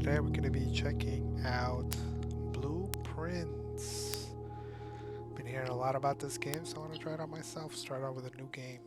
today we're going to be checking out Blueprints. Been hearing a lot about this game, so I want to try it out myself. Start out with a new game.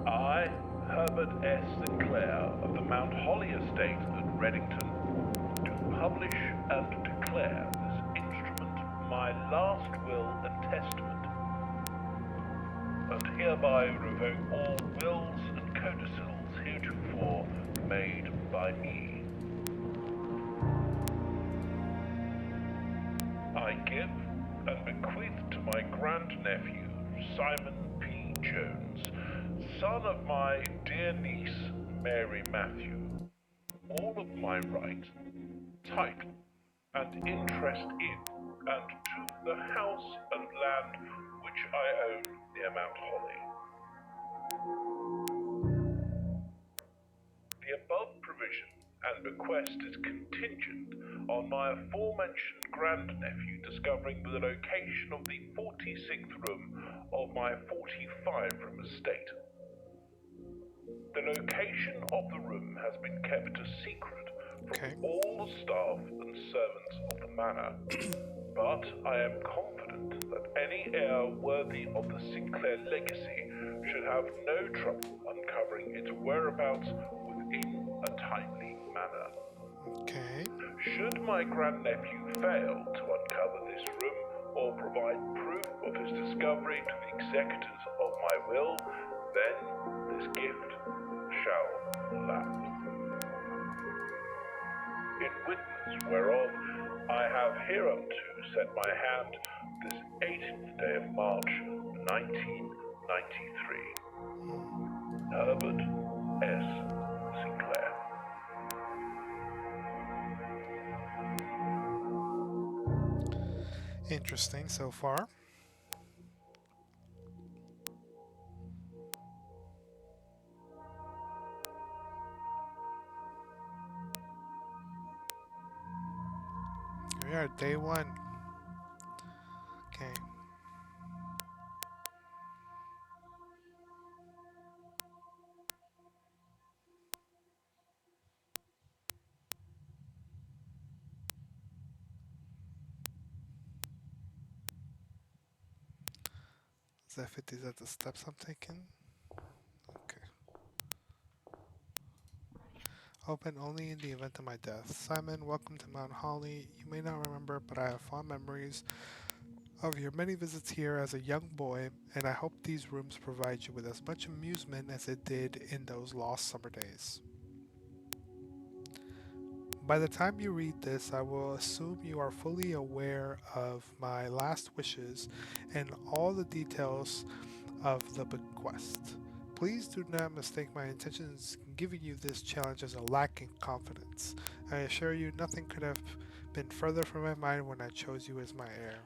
I, Herbert S. Sinclair of the Mount Holly Estate at Reddington, do publish and declare this instrument my last will and testament, and hereby revoke all wills and codicils heretofore made by me. I give and bequeath to my grandnephew, Simon P. Jones, son of my dear niece, Mary Matthew, all of my right, title, and interest in and to the house and land which I own near Mount Holly. The above provision and bequest is contingent on my aforementioned grandnephew discovering the location of the 46th room of my 45-room estate. The location of the room has been kept a secret Okay. from all the staff and servants of the manor, but I am confident that any heir worthy of the Sinclair legacy should have no trouble uncovering its whereabouts within a timely manner. Okay. Should my grandnephew fail to uncover this room or provide proof of his discovery to the executors of my will, then this gift shall lapse. In witness whereof I have hereunto set my hand this 18th day of March, 1993. Herbert S. Sinclair. Interesting so far. Here we are, day one. Okay. Is that 50? Is that the steps I'm taking? Okay. Open only in the event of my death. Simon, welcome to Mount Holly. You may not remember, but I have fond memories of your many visits here as a young boy, and I hope these rooms provide you with as much amusement as it did in those lost summer days. By the time you read this, I will assume you are fully aware of my last wishes and all the details of the bequest. Please do not mistake my intentions in giving you this challenge as a lack in confidence. I assure you nothing could have been further from my mind when I chose you as my heir.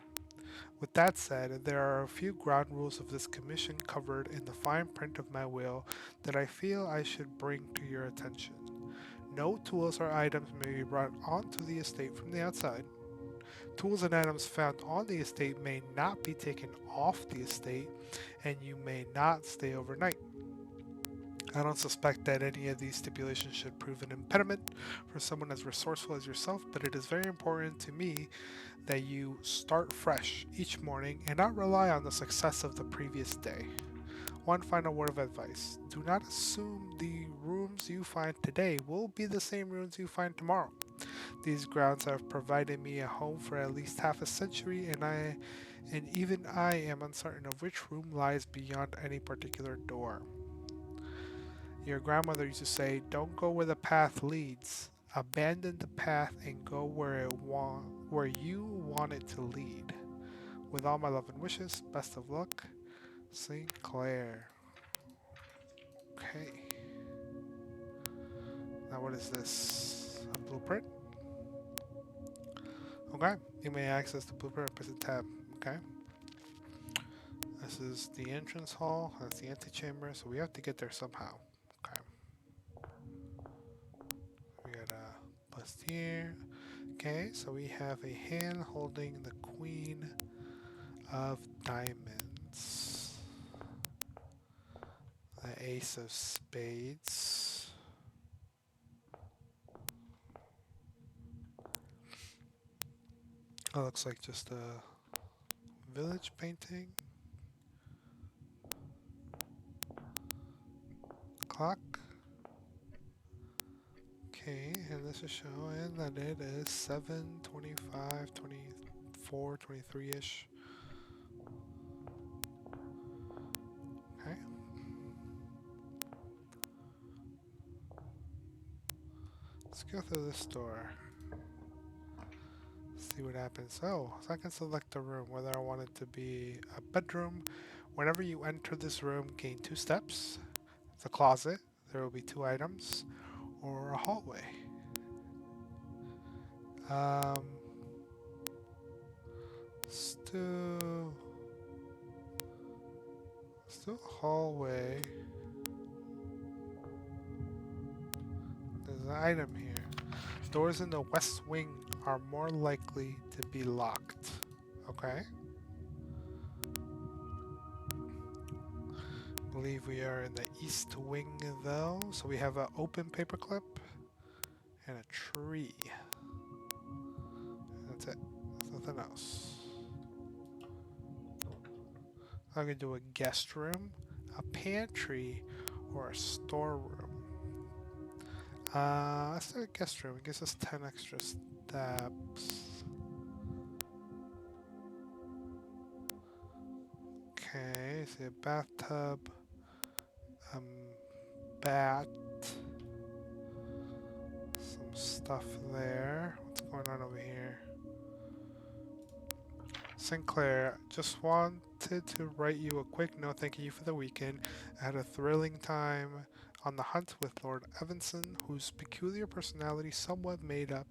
With that said, there are a few ground rules of this commission covered in the fine print of my will that I feel I should bring to your attention. No tools or items may be brought onto the estate from the outside. Tools and items found on the estate may not be taken off the estate, and you may not stay overnight. I don't suspect that any of these stipulations should prove an impediment for someone as resourceful as yourself, but it is very important to me that you start fresh each morning and not rely on the success of the previous day. One final word of advice. Do not assume the rooms you find today will be the same rooms you find tomorrow. These grounds have provided me a home for at least half a century, and even I am uncertain of which room lies beyond any particular door. Your grandmother used to say, "Don't go where the path leads. Abandon the path and go where you want it to lead." With all my love and wishes, best of luck, Sinclair. Okay. Now what is this? A blueprint? Okay. You may access the blueprint press the tab. Okay. This is the entrance hall. That's the antechamber. So we have to get there somehow. Okay. We got a bust here. Okay, so we have a hand holding the Queen of Diamonds. The Ace of Spades. That looks like just a village painting. Clock. Okay, and this is showing that it is 7:25, 24, 23-ish. Okay. Let's go through this door. See what happens. Oh, so I can select a room, whether I want it to be a bedroom. Whenever you enter this room, gain 2 steps. It's a closet. There will be 2 items. Or a hallway. Um, still hallway. There's an item here. Doors in the west wing are more likely to be locked. Okay. I believe we are in the east wing though. So we have an open paperclip and a tree. That's it. There's nothing else. I'm gonna do a guest room, a pantry, or a storeroom. Let's do a guest room. It gives us 10 extra steps. Okay, see a bathtub, um, bat, some stuff there. What's going on over here? Sinclair, just wanted to write you a quick note thanking you for the weekend. I had a thrilling time on the hunt with Lord Evanson, whose peculiar personality somewhat made up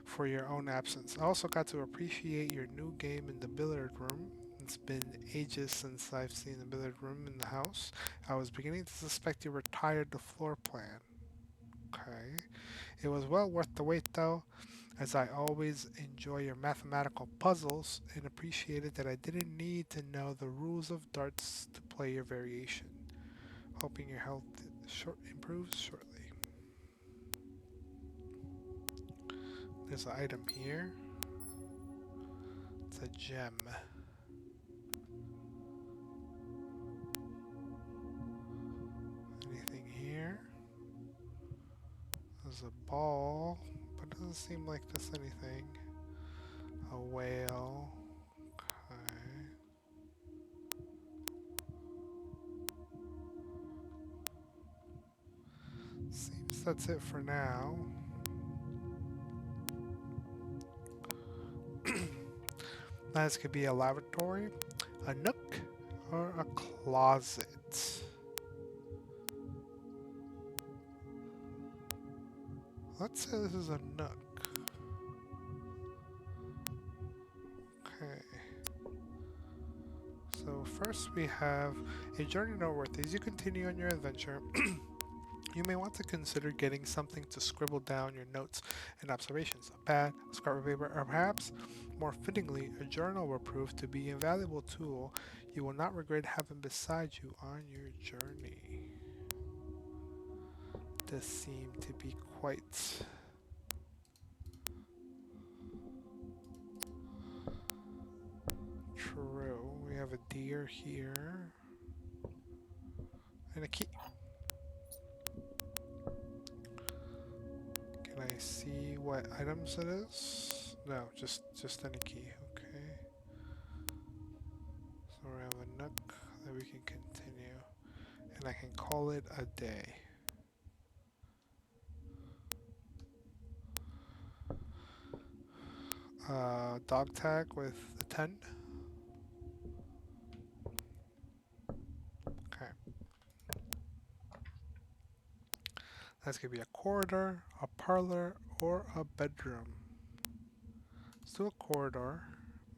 for your own absence. I also got to appreciate your new game in the billiard room. It's been ages since I've seen the billiard room in the house. I was beginning to suspect you retired the floor plan. Okay. It was well worth the wait though, as I always enjoy your mathematical puzzles and appreciated that I didn't need to know the rules of darts to play your variation. Hoping your health improves shortly. There's an item here. It's a gem. Anything here? There's a ball, but it doesn't seem like there's anything. A whale. Okay. Seems that's it for now. This could be a lavatory, a nook, or a closet. Let's say this is a nook. Okay. So first we have a journey noteworthy. As you continue on your adventure, you may want to consider getting something to scribble down your notes and observations. A pad, a scrap of paper, or perhaps, more fittingly, a journal will prove to be an invaluable tool you will not regret having beside you on your journey. Does seem to be quite true. We have a deer here. And a key. Can I see what items it is? No, just any key. Okay. So we have a nook that we can continue. And I can call it a day. Dog tag with the 10. Okay. That's gonna be a corridor, a parlor, or a bedroom. Let's do a corridor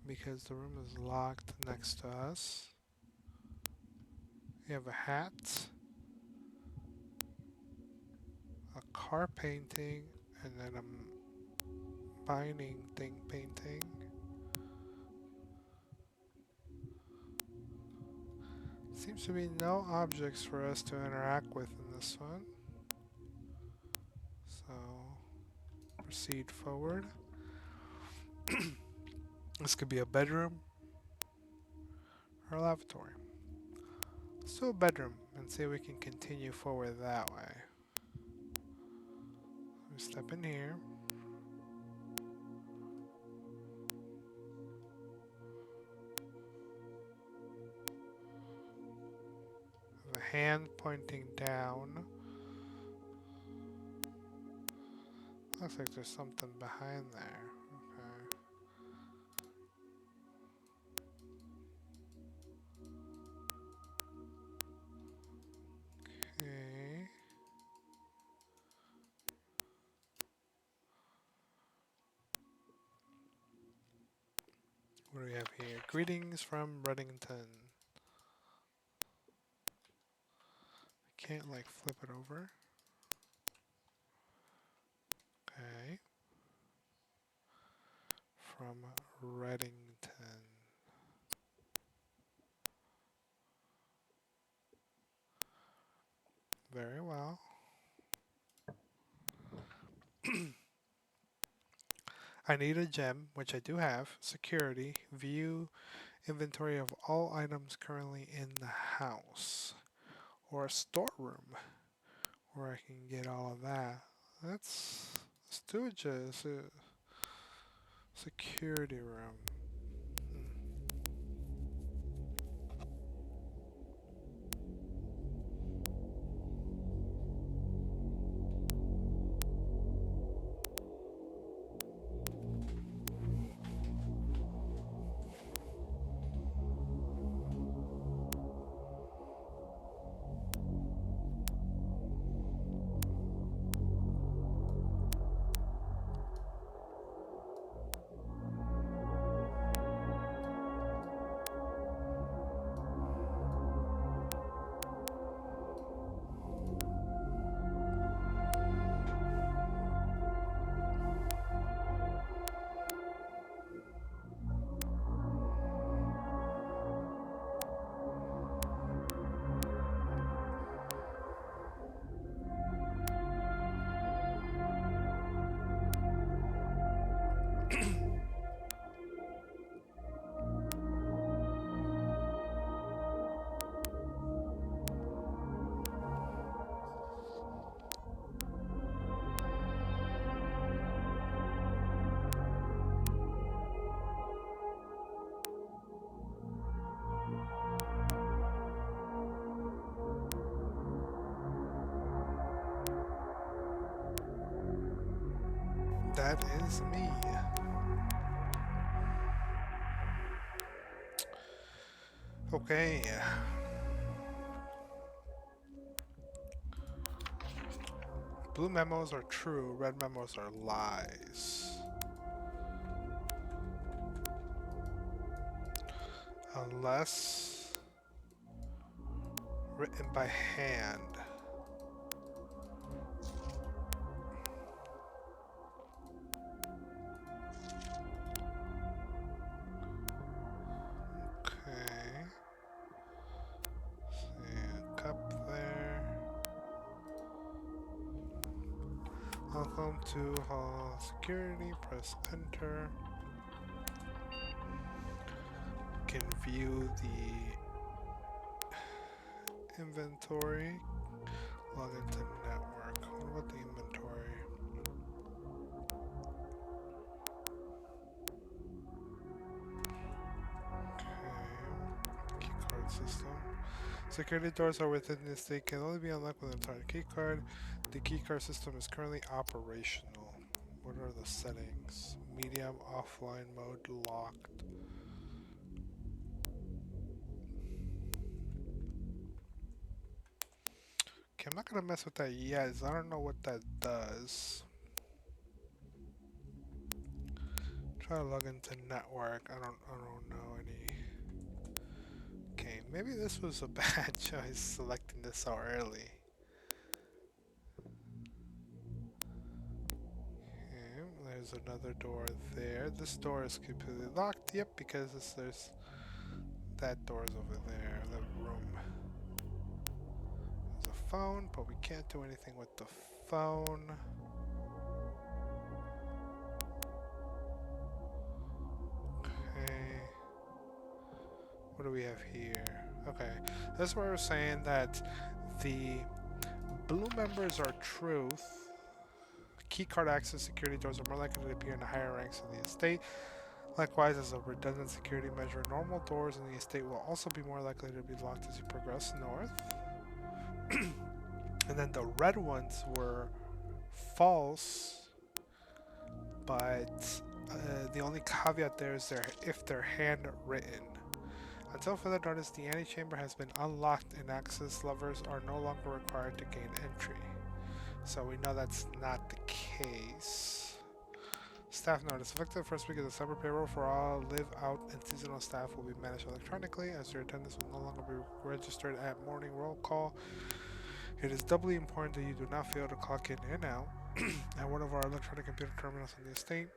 because the room is locked next to us. We have a hat, a car painting, and then a mining thing painting. Seems to be no objects for us to interact with in this one. So proceed forward. This could be a bedroom or a lavatory. Let's do a bedroom and see if we can continue forward that way. We step in here. The hand pointing down. Looks like there's something behind there. Okay. Okay. What do we have here? Greetings from Reddington. I can't like flip it over. Okay. From Reddington. Very well. I need a gem, which I do have. Security. View inventory of all items currently in the house. Or a storeroom where I can get all of that. Let's do it. Just a security room. That is me. Okay. Blue memos are true, red memos are lies. Unless written by hand. Okay. See a cup there. Welcome to hall security. Press enter. Can view the Inventory. Log into network. What about the inventory? Okay. Keycard system. Security doors are within the estate can only be unlocked with a target keycard. The keycard system is currently operational. What are the settings? Medium, offline mode, locked. Okay, I'm not gonna mess with that yet. I don't know what that does. Try to log into network. I don't know any. Okay, maybe this was a bad choice selecting this so early. Okay, there's another door there. This door is completely locked. Yep, because there's that door's over there. The room. There's a phone, but we can't do anything with the phone. Okay. What do we have here? Okay, that's where we're saying that the blue members are truth. Keycard access security doors are more likely to appear in the higher ranks of the estate. Likewise, as a redundant security measure, normal doors in the estate will also be more likely to be locked as you progress north. And then the red ones were false, but the only caveat there is if they're handwritten. Until further notice, the antechamber has been unlocked and access levers are no longer required to gain entry. So we know that's not the case. Staff notice. Effective first week of December, payroll for all live out and seasonal staff will be managed electronically as your attendance will no longer be registered at morning roll call. It is doubly important that you do not fail to clock in and out at one of our electronic computer terminals in the estate.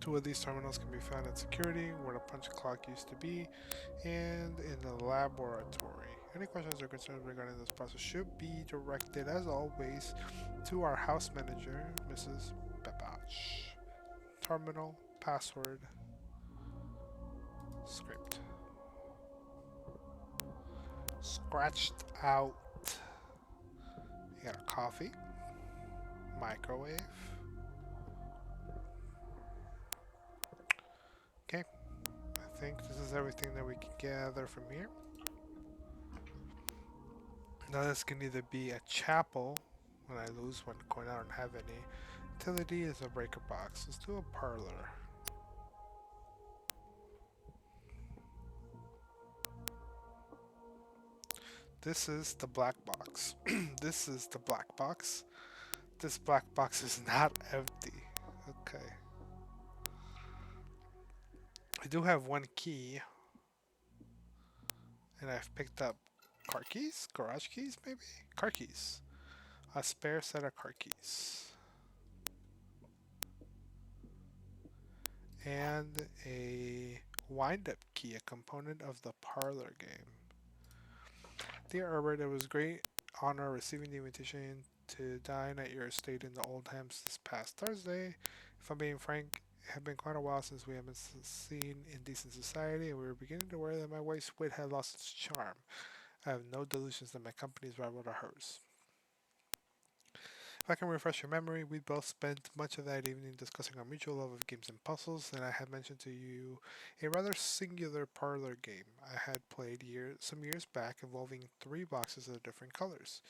Two of these terminals can be found at security, where the punch clock used to be, and in the laboratory. Any questions or concerns regarding this process should be directed, as always, to our house manager, Mrs. Pepach. Terminal password script. Scratched out. You got a coffee, microwave. Okay, I think this is everything that we can gather from here. Now this can either be a chapel when I lose one coin, I don't have any. Utility is a breaker box. Let's do a parlor. This is the black box. This is the black box. This black box is not empty. Okay. I do have one key. And I've picked up car keys? Garage keys, maybe? Car keys. A spare set of car keys. And a wind-up key, a component of the parlor game. Dear Herbert, it was great honor receiving the invitation to dine at your estate in the Oldhams this past Thursday. If I'm being frank, it had been quite a while since we have been seen in decent society, and we were beginning to worry that my wife's wit had lost its charm. I have no delusions that my company's rival to hers. If I can refresh your memory, we both spent much of that evening discussing our mutual love of games and puzzles, and I had mentioned to you a rather singular parlor game I had played some years back involving three boxes of different colors.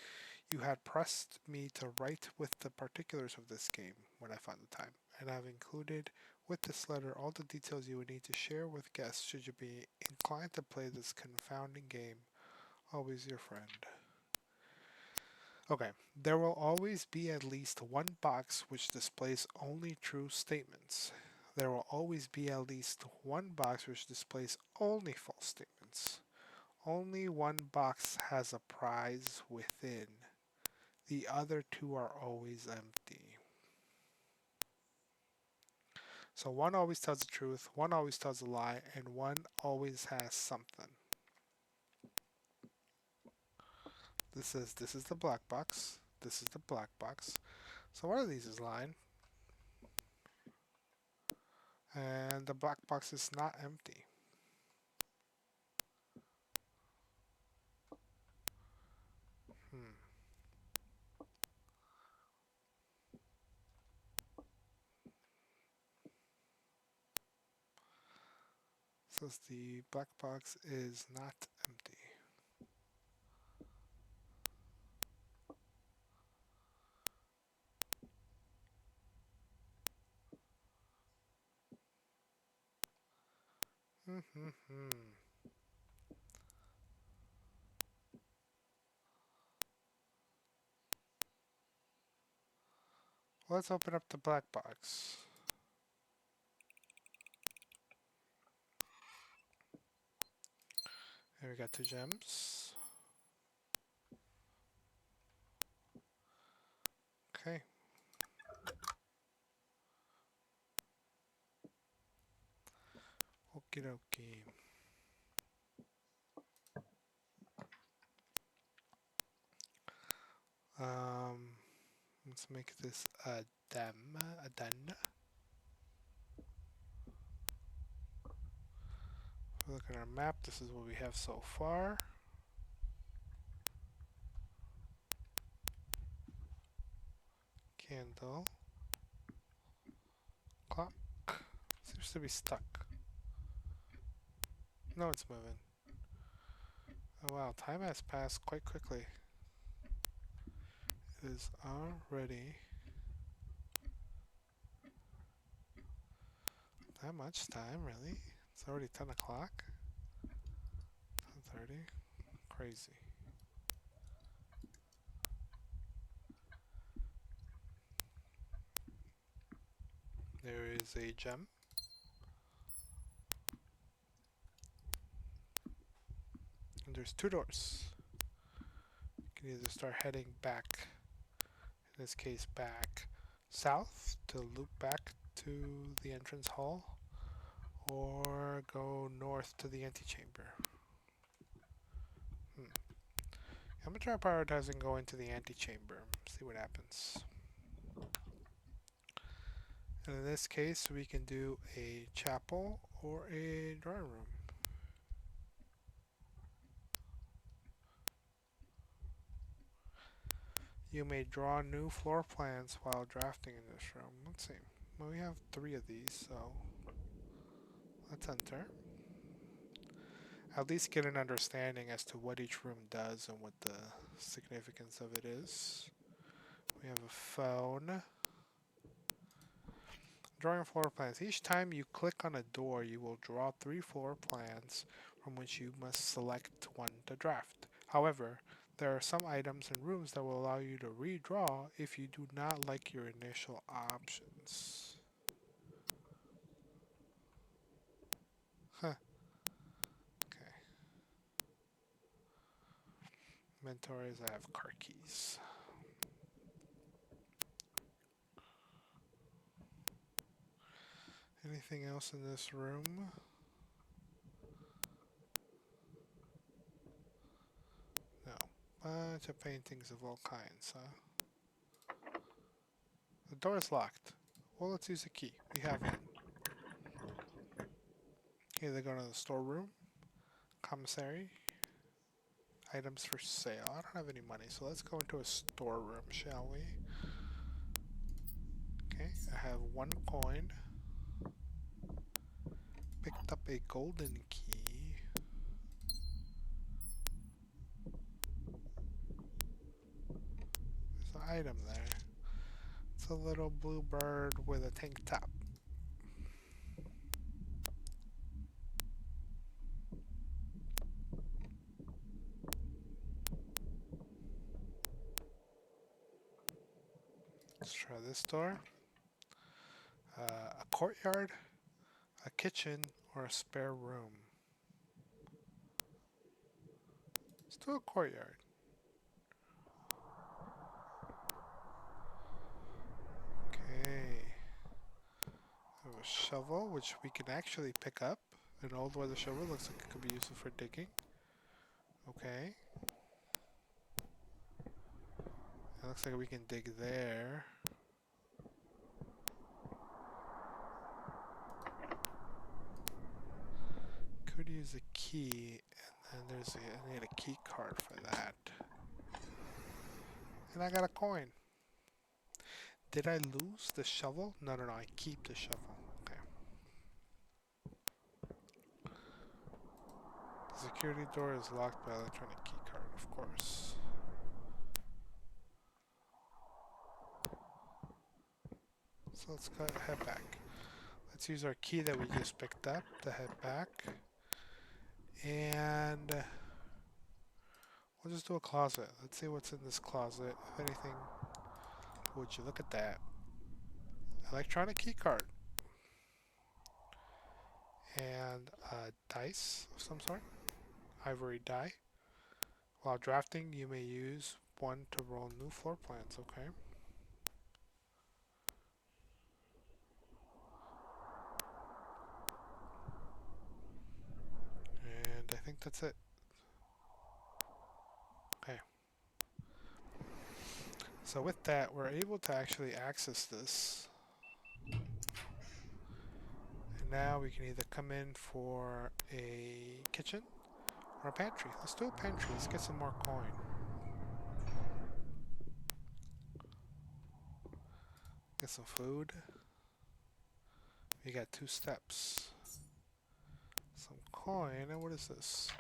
You had pressed me to write with the particulars of this game when I found the time, and I've included with this letter all the details you would need to share with guests should you be inclined to play this confounding game. Always your friend. Okay, there will always be at least one box which displays only true statements. There will always be at least one box which displays only false statements. Only one box has a prize within. The other two are always empty. So one always tells the truth, one always tells a lie, and one always has something. This is the black box. This is the black box. So one of these is lying. And the black box is not empty. Because the black box is not empty. Let's open up the black box. Here we got 2 gems. Okay. Okie dokie. Let's make this a den. If we look at our map, this is what we have so far. Candle. Clock. Seems to be stuck. No, it's moving. Oh wow, time has passed quite quickly. It is already that much time, really? It's already 10 o'clock? 10:30? Crazy. There is a gem. And there's 2 doors. You can either start heading back, in this case back south to loop back to the entrance hall, or go north to the antechamber. I'm gonna try prioritizing going to the antechamber, see what happens. And in this case, we can do a chapel or a drawing room. You may draw new floor plans while drafting in this room. Let's see. Well, we have 3 of these, so let's enter. At least get an understanding as to what each room does and what the significance of it is. We have a phone. Drawing floor plans. Each time you click on a door, you will draw 3 floor plans from which you must select one to draft. However, there are some items and rooms that will allow you to redraw if you do not like your initial options. Huh. Okay. Mentors, I have car keys. Anything else in this room? No. Bunch of paintings of all kinds, huh? The door is locked. Well, let's use a key. We have one. Okay, they go to the storeroom. Commissary. Items for sale. I don't have any money, so let's go into a storeroom, shall we? Okay, I have 1 coin. Picked up a golden key. There's an item there. It's a little blue bird with a tank top. Let's try this door. A courtyard, a kitchen, or a spare room. Let's do a courtyard. Okay. I have a shovel, which we can actually pick up. An old weather shovel looks like it could be useful for digging. Okay. It looks like we can dig there. Could use a key, and then I need a key card for that. And I got a coin. Did I lose the shovel? No, I keep the shovel. Okay. security door is locked by electronic keycard, of course. So let's go head back. Let's use our key that we just picked up to head back. And we'll just do a closet. Let's see what's in this closet. If anything, would you look at that? Electronic keycard. And a dice of some sort. Ivory die. While drafting, you may use one to roll new floor plans, okay? And I think that's it. Okay. So with that, we're able to actually access this. And now we can either come in for a kitchen or a pantry. Let's do a pantry. Let's get some more coin. Get some food. We got 2 steps. Some coin. And what is this?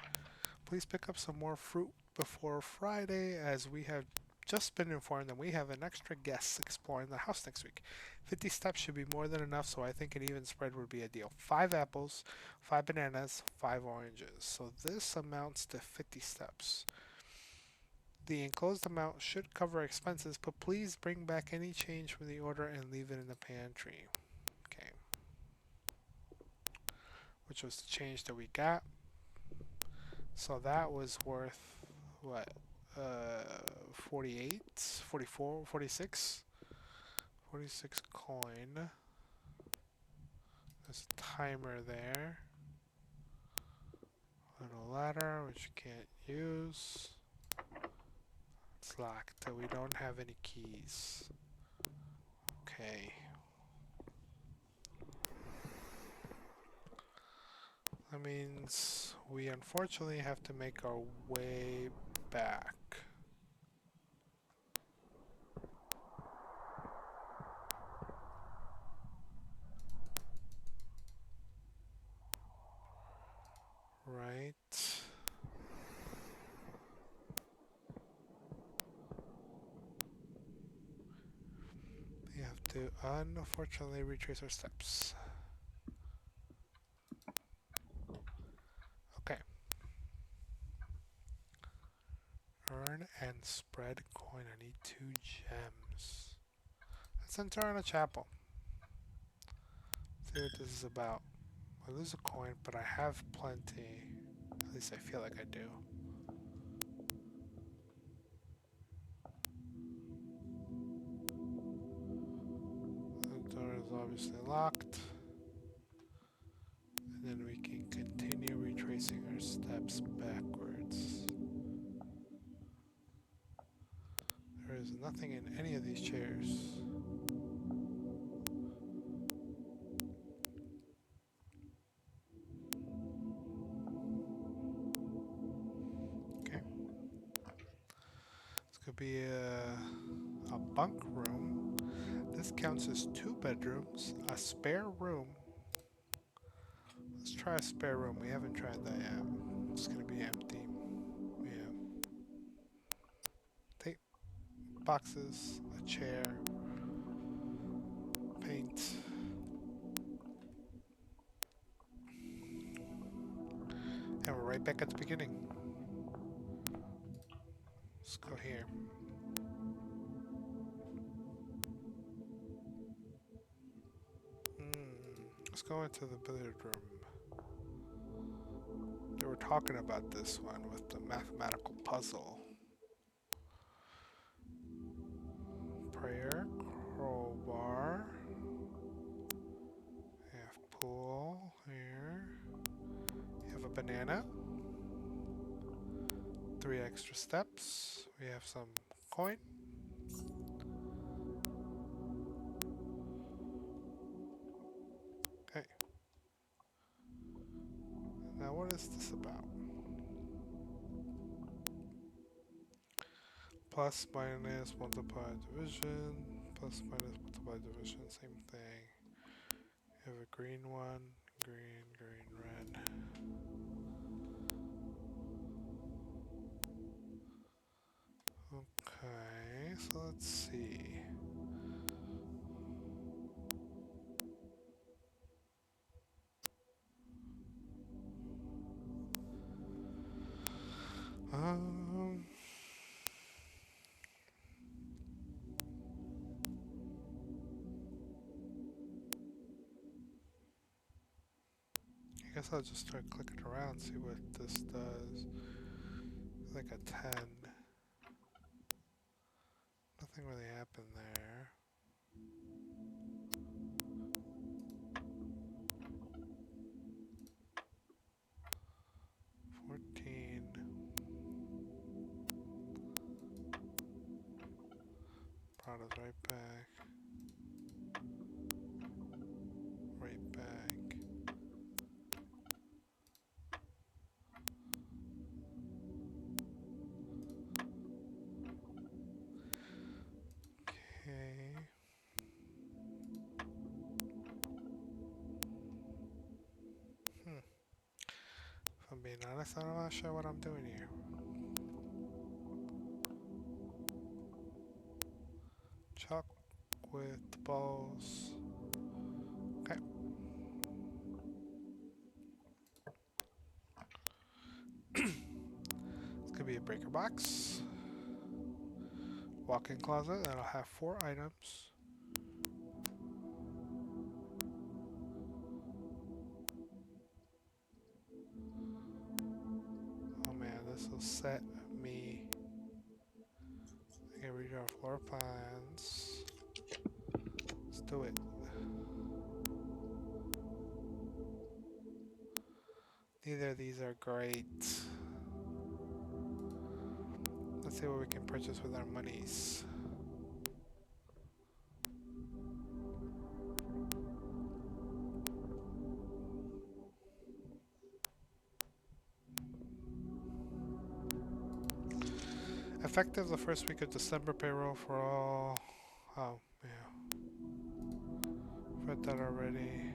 Please pick up some more fruit before Friday, as we have just been informed that we have an extra guest exploring the house next week. 50 steps should be more than enough, so I think an even spread would be ideal. 5 apples, 5 bananas, 5 oranges. So this amounts to 50 steps. The enclosed amount should cover expenses, but please bring back any change from the order and leave it in the pantry. Okay. Which was the change that we got. So that was worth, what, 48, 44, 46? 46 coin. There's a timer there. Little ladder, which you can't use. It's locked. We don't have any keys. Okay. That means we unfortunately have to make our way back. Right. We have to unfortunately retrace our steps. Okay. Earn and spread coin. I need 2 gems. Let's enter on a chapel. See what this is about. I lose a coin, but I have plenty. At least I feel like I do. The door is obviously locked. And then we can continue retracing our steps backwards. There is nothing in any of these chairs. Okay. This could be a bunk room. This counts as 2 bedrooms, a spare room. Let's try a spare room. We haven't tried that yet. It's gonna be empty. Yeah. Tape, boxes, a chair, paint. And we're right back at the beginning. Let's go here. Let's go into the billiard room. They were talking about this one with the mathematical puzzle. Prayer, crowbar. We have pool here. You have a banana. 3 extra steps. We have some coin. Okay. Now what is this about? Plus, minus, multiply, division. Plus, minus, multiply, division. Same thing. You have a green one. Green, green, red. guess I'll just start clicking around, see what this does. Like a 10. Nothing really happened there. $14. Brought us right back. Right back. Okay. Hmm. If I'm being honest, I'm not sure what I'm doing here. Chalk with the balls. Okay. It's gonna be a breaker box. Walk-in closet that'll have 4 items. Oh man, this will set me. Okay, read our floor plans. Let's do it. Neither of these are great. Let's see what we can purchase with our monies. Effective the first week of December, payroll for all. Oh, yeah. Read that already.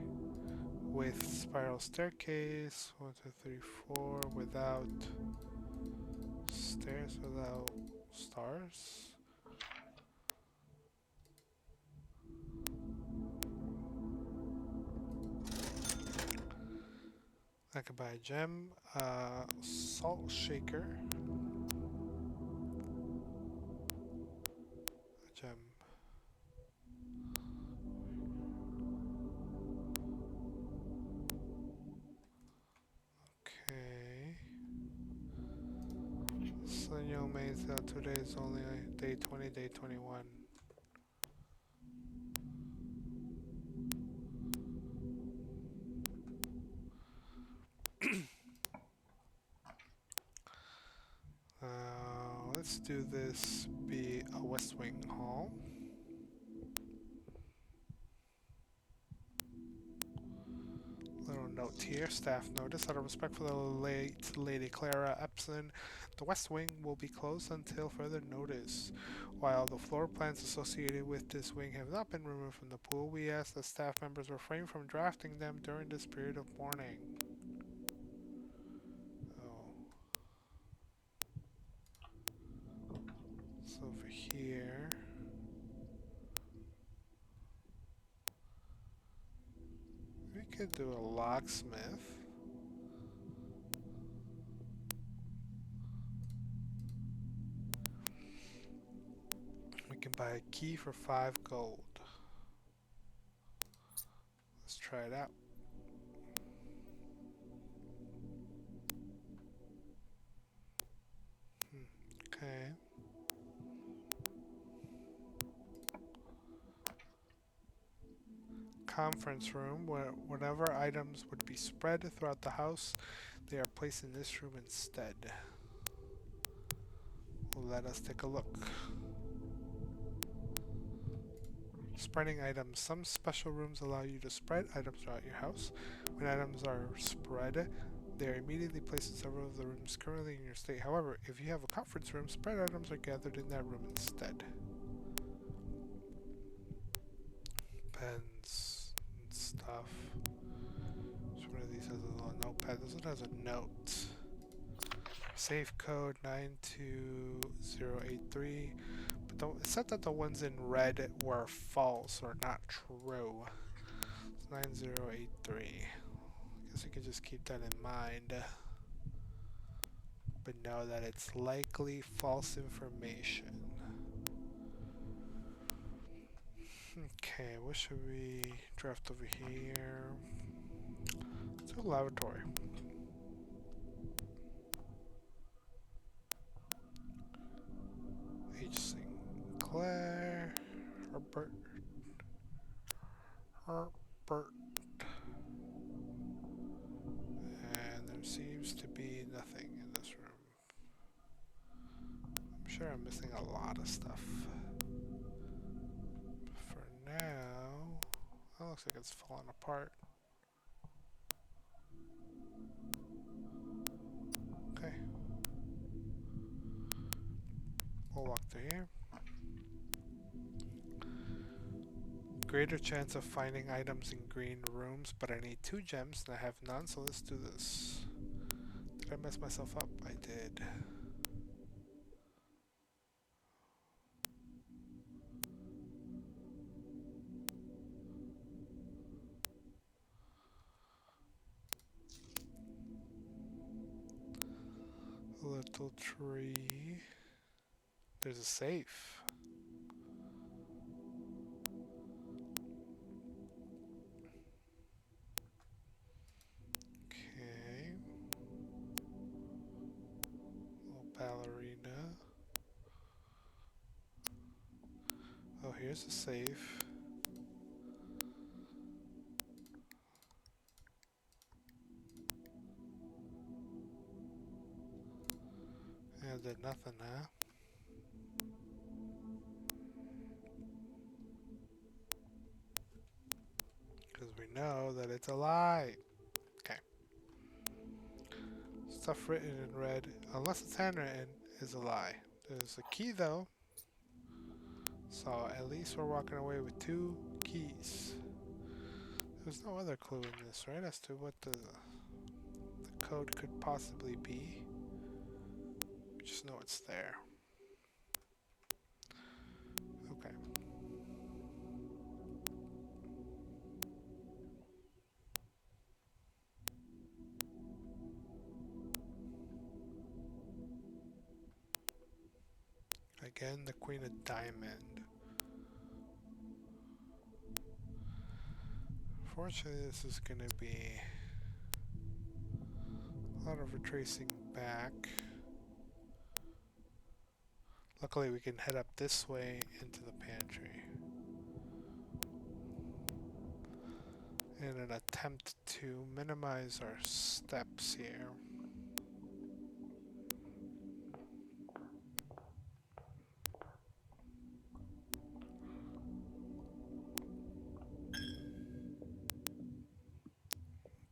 With spiral staircase. 1, 2, 3, 4. Without stairs, without stars. I could buy a gem. Salt shaker. A gem. Okay. Senor Mesa, 2 days only. Day 20, day 21. Let's do this be a West Wing Hall. Little note here, staff notice, out of respect for the late Lady Clara Epson, the West Wing will be closed until further notice. While the floor plans associated with this wing have not been removed from the pool, we ask that staff members refrain from drafting them during this period of mourning. Oh. So over here, we could do a locksmith. We can buy a key for 5 gold. Let's try it out. Okay. Conference room, where whatever items would be spread throughout the house, they are placed in this room instead. Well, let us take a look. Spreading items. Some special rooms allow you to spread items throughout your house. When items are spread, they are immediately placed in several of the rooms currently in your state. However, if you have a conference room, spread items are gathered in that room instead. Pens and stuff. Which one of these has a little notepad? This one has a note. Safe code 92083. But it said that the ones in red were false or not true. It's 9083. I guess we can just keep that in mind. But know that it's likely false information. Okay, what should we draft over here? Let's do to the laboratory. H. Sinclair. Herbert. Herbert. And there seems to be nothing in this room. I'm sure I'm missing a lot of stuff. For now, that looks like it's falling apart. Okay. We'll walk through here. Greater chance of finding items in green rooms, but I need 2 gems and I have none, so let's do this. Did I mess myself up? I did. Little tree. There's a safe. Okay. Little ballerina. Oh, here's a safe. And did nothing, huh? Because we know that it's a lie. Okay. Stuff written in red, unless it's handwritten, is a lie. There's a key though. So at least we're walking away with 2 keys. There's no other clue in this, right? As to what the code could possibly be. We just know it's there. Okay. Again, the Queen of Diamond. Fortunately, this is going to be a lot of retracing back. Luckily, we can head up this way into the pantry. In an attempt to minimize our steps here.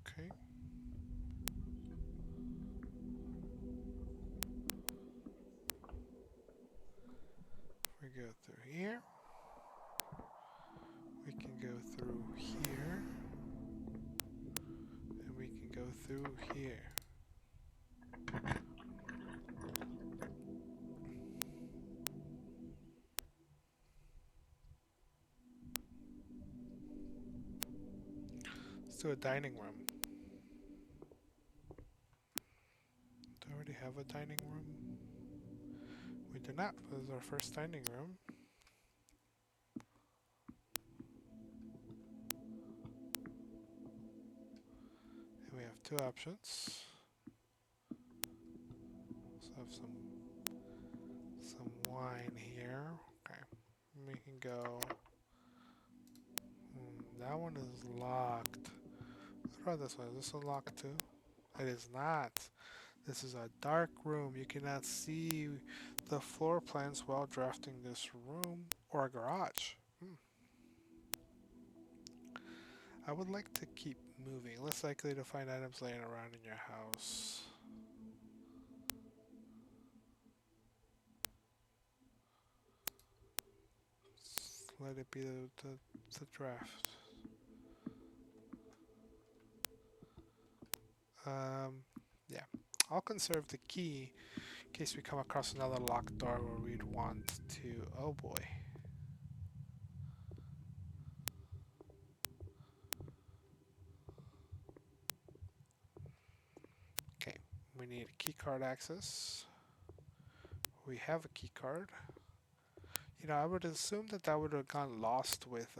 Okay. We go through here. We can go through here. And we can go through here. Let's do a dining room. Do I already have a dining room? We do not. This is our first dining room. And we have 2 options. So I have some wine here. Okay. We can go. That one is locked. What about this one? Is this one locked too? It is not. This is a dark room. You cannot see the floor plans while drafting this room or a garage. I would like to keep moving. Less likely to find items laying around in your house. Let it be the draft. Yeah. I'll conserve the key in case we come across another locked door where we'd want to... Oh boy. Okay. We need a key card access. We have a key card. You know, I would assume that would have gone lost with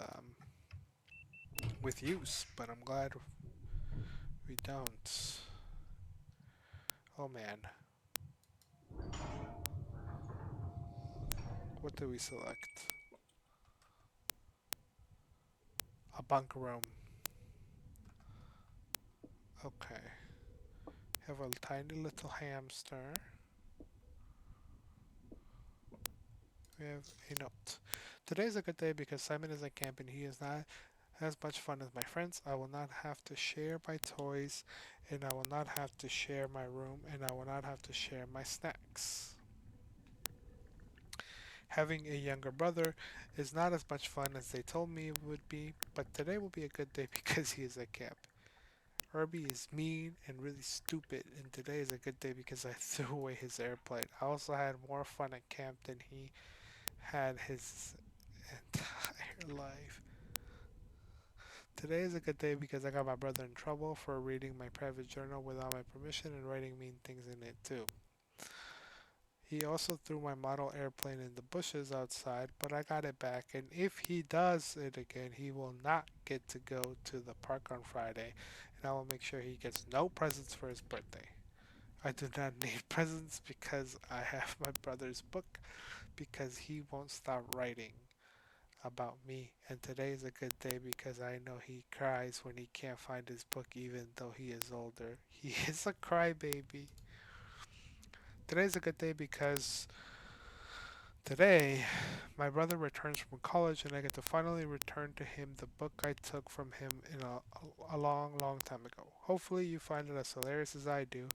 use, but I'm glad We don't. Oh man. What do we select? A bunk room. Okay. Have a tiny little hamster. We have a note. Today is a good day because Simon is at camp and he is not as much fun as my friends. I will not have to share my toys, and I will not have to share my room, and I will not have to share my snacks. Having a younger brother is not as much fun as they told me it would be, but today will be a good day because he is at camp. Herbie is mean and really stupid, and today is a good day because I threw away his airplane. I also had more fun at camp than he had his entire life. Today is a good day because I got my brother in trouble for reading my private journal without my permission and writing mean things in it too. He also threw my model airplane in the bushes outside, but I got it back, and if he does it again, he will not get to go to the park on Friday, and I will make sure he gets no presents for his birthday. I do not need presents because I have my brother's book because he won't stop writing about me, and today is a good day because I know he cries when he can't find his book even though he is older. He is a crybaby. Today is a good day because today my brother returns from college and I get to finally return to him the book I took from him in a long, long time ago. Hopefully you find it as hilarious as I do.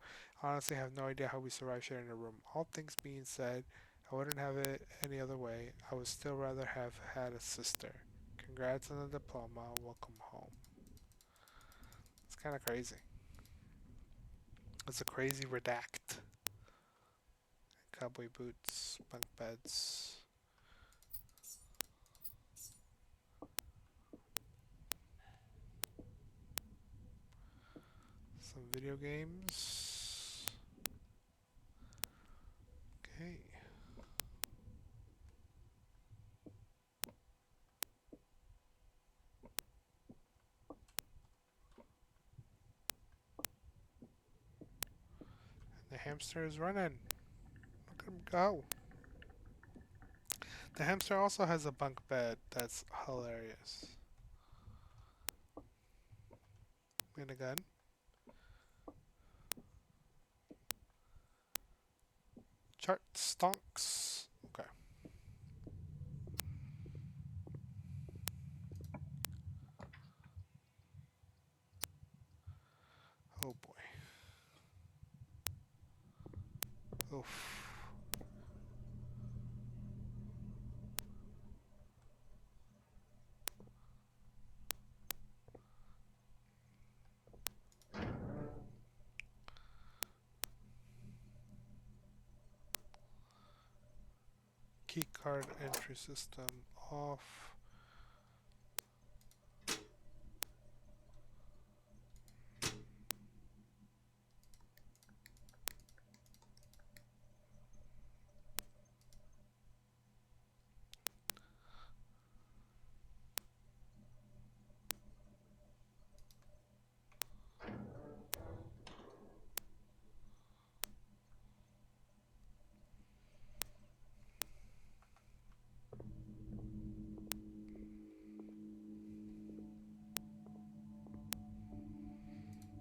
Honestly, I have no idea how we survive sharing a room. All things being said, I wouldn't have it any other way. I would still rather have had a sister. Congrats on the diploma. Welcome home. It's kind of crazy. It's a crazy redact. Cowboy boots, bunk beds, some video games. Okay. The hamster is running. Look at him go. The hamster also has a bunk bed. That's hilarious. And a gun. Chart stonks. Okay. Oh boy. Oof. Keycard entry system off.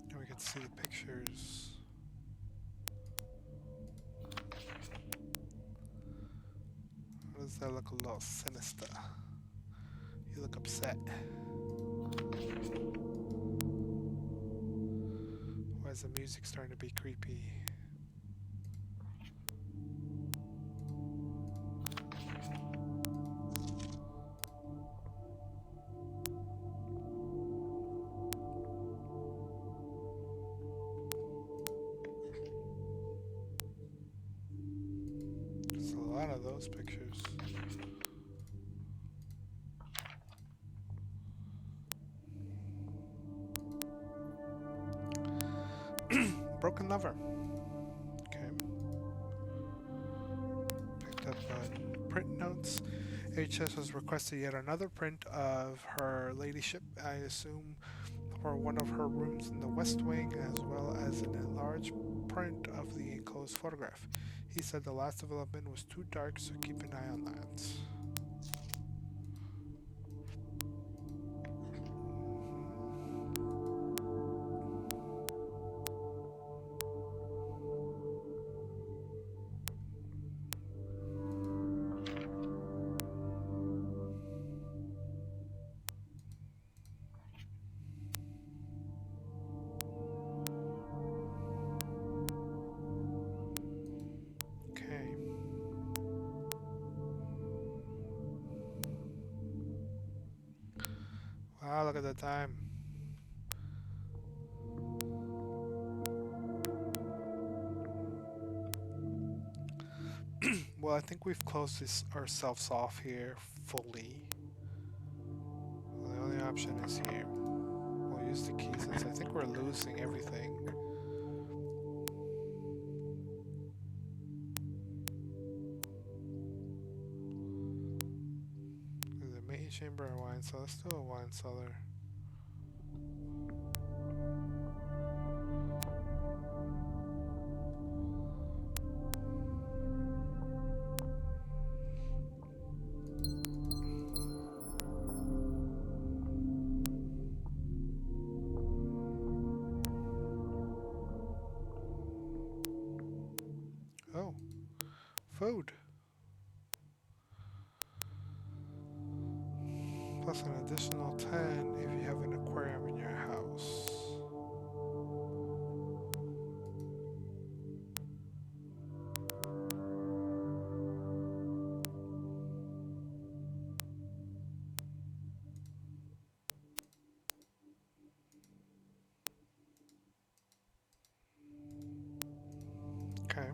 And we can see the pictures. Why does that look a little sinister? You look upset. Why is the music starting to be creepy? There's a lot of those pictures. Broken lover. Okay. Picked up print notes. HS has requested yet another print of her ladyship. I assume or one of her rooms in the West Wing, as well as an enlarged print of the enclosed photograph. He said the last development was too dark, so keep an eye on that. Okay. Wow, look at the time. Well, I think we've closed ourselves off here fully. Well, the only option is here. We'll use the key since I think we're losing everything. The main chamber or wine cellar? Let's do a wine cellar. Oh, food. Plus an additional 10 if you have an aquarium in your house. Okay.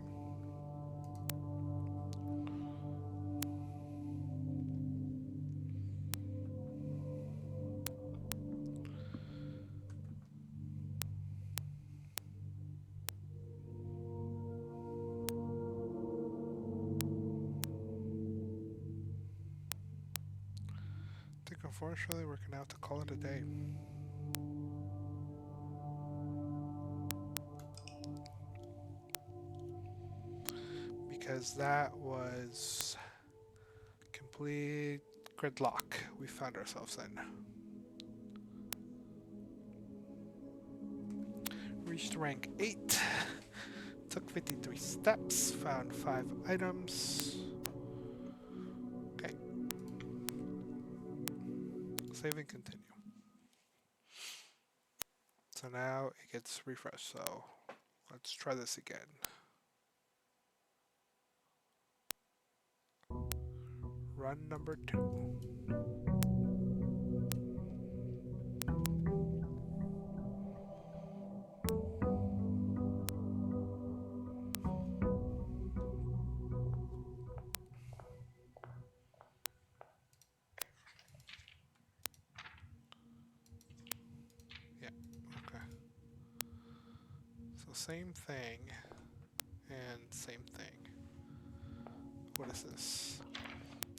I think unfortunately we're gonna have to call it a day. Because that was complete gridlock we found ourselves in. Reached rank 8. Took 53 steps. Found 5 items. Okay. Save and continue. So now it gets refreshed. So let's try this again. Run number 2. Yeah, okay. So same thing and same thing. What is this?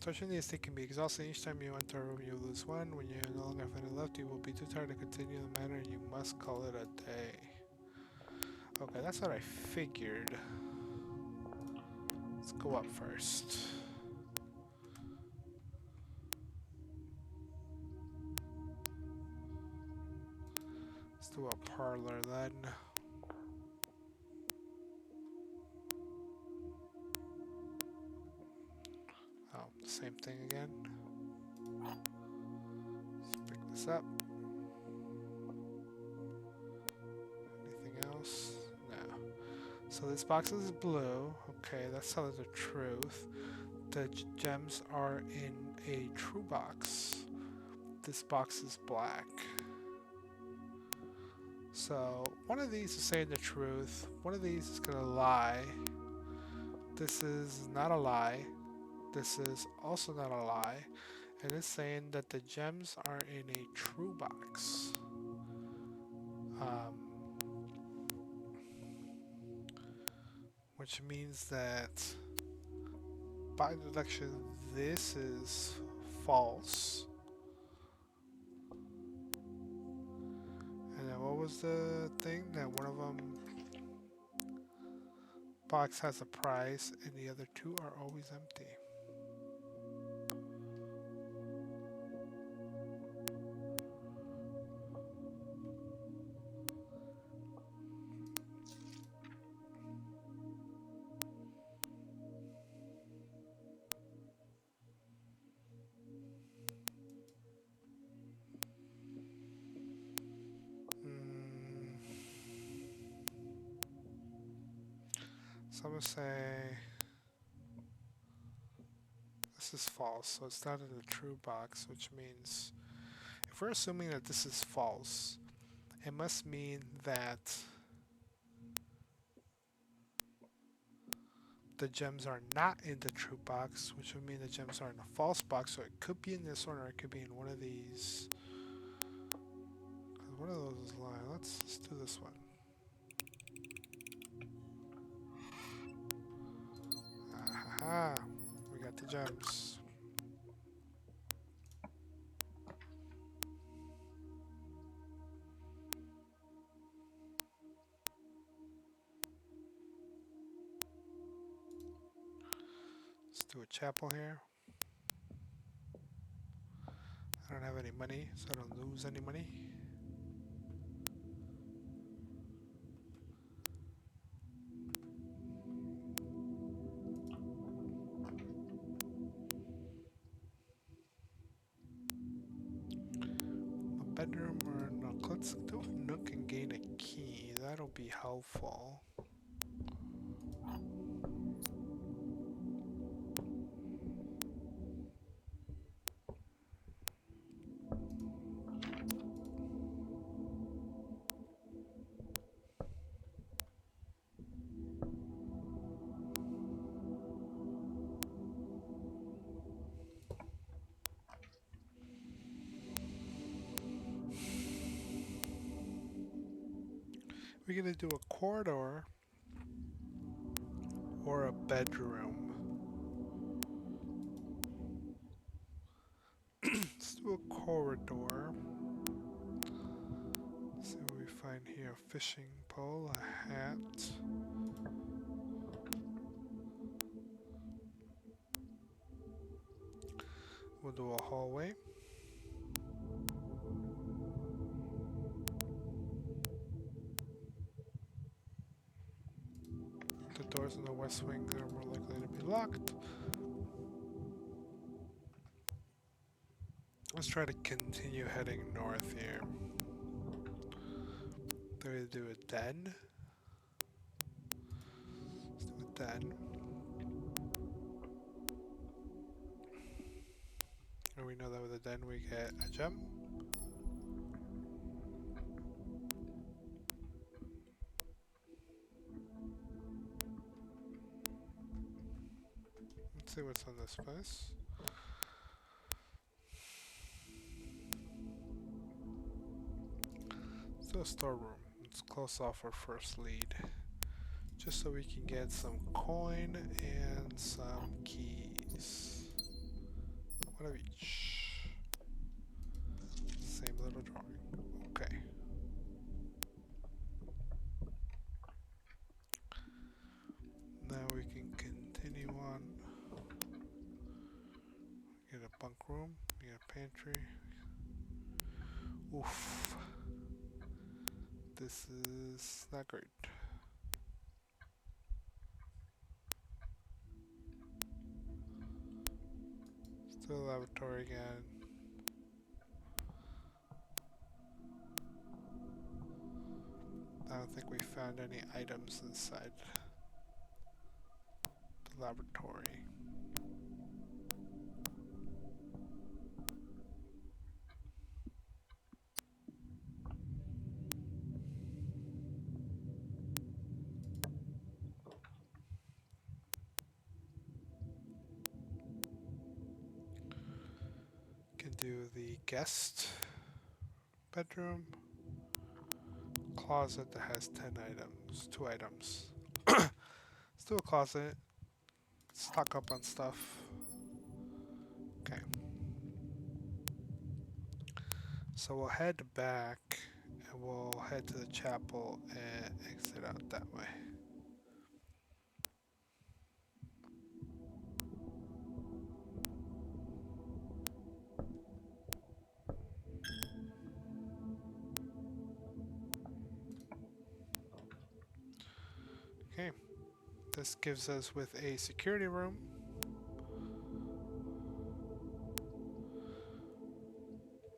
Touching the estate can be exhausting. Each time you enter a room, you lose 1. When you no longer have any left, you will be too tired to continue in the manner and you must call it a day. Okay, that's what I figured. Let's go up first. Let's do a parlor then. Oh, same thing again. Let's pick this up. Anything else? No. So this box is blue. Okay, that's telling the truth. The gems are in a true box. This box is black. So one of these is saying the truth. One of these is gonna lie. This is not a lie. This is also not a lie. And it's saying that the gems are in a true box. Which means that by deduction this is false. was the thing that one of them box has a prize and the other two are always empty? Mm, so I'm gonna say this is false, so it's not in the true box, which means if we're assuming that this is false, it must mean that the gems are not in the true box, which would mean the gems are in a false box, so it could be in this one or it could be in one of these. 'Cause one of those is lying. Let's do this one. Aha! We got the gems. Let's do a chapel here. I don't have any money, so I don't lose any money. A bedroom or a nook. Let's do a nook and gain a key. That'll be helpful. We're gonna do a corridor or a bedroom. Let's do a corridor. See what we find here. A fishing pole, a hat. We'll do a hallway. The doors in the west wing are more likely to be locked. Let's try to continue heading north here. Do we do a den? Let's do a den. And we know that with a den we get a gem. Let's see what's on this place. Let's do a storeroom. Let's close off our first lead. Just so we can get some coin and some keys. One of each. Same little drawing. Okay. Now we can continue on. Get a bunk room, get a pantry. Oof. This is not great. Still a laboratory again. I don't think we found any items inside the laboratory. Can do the guest bedroom. Closet that has 10 items, 2 items. Let's do a closet. Stock up on stuff. Okay. So we'll head back And we'll head to the chapel and exit out that way. Okay, this gives us with a security room.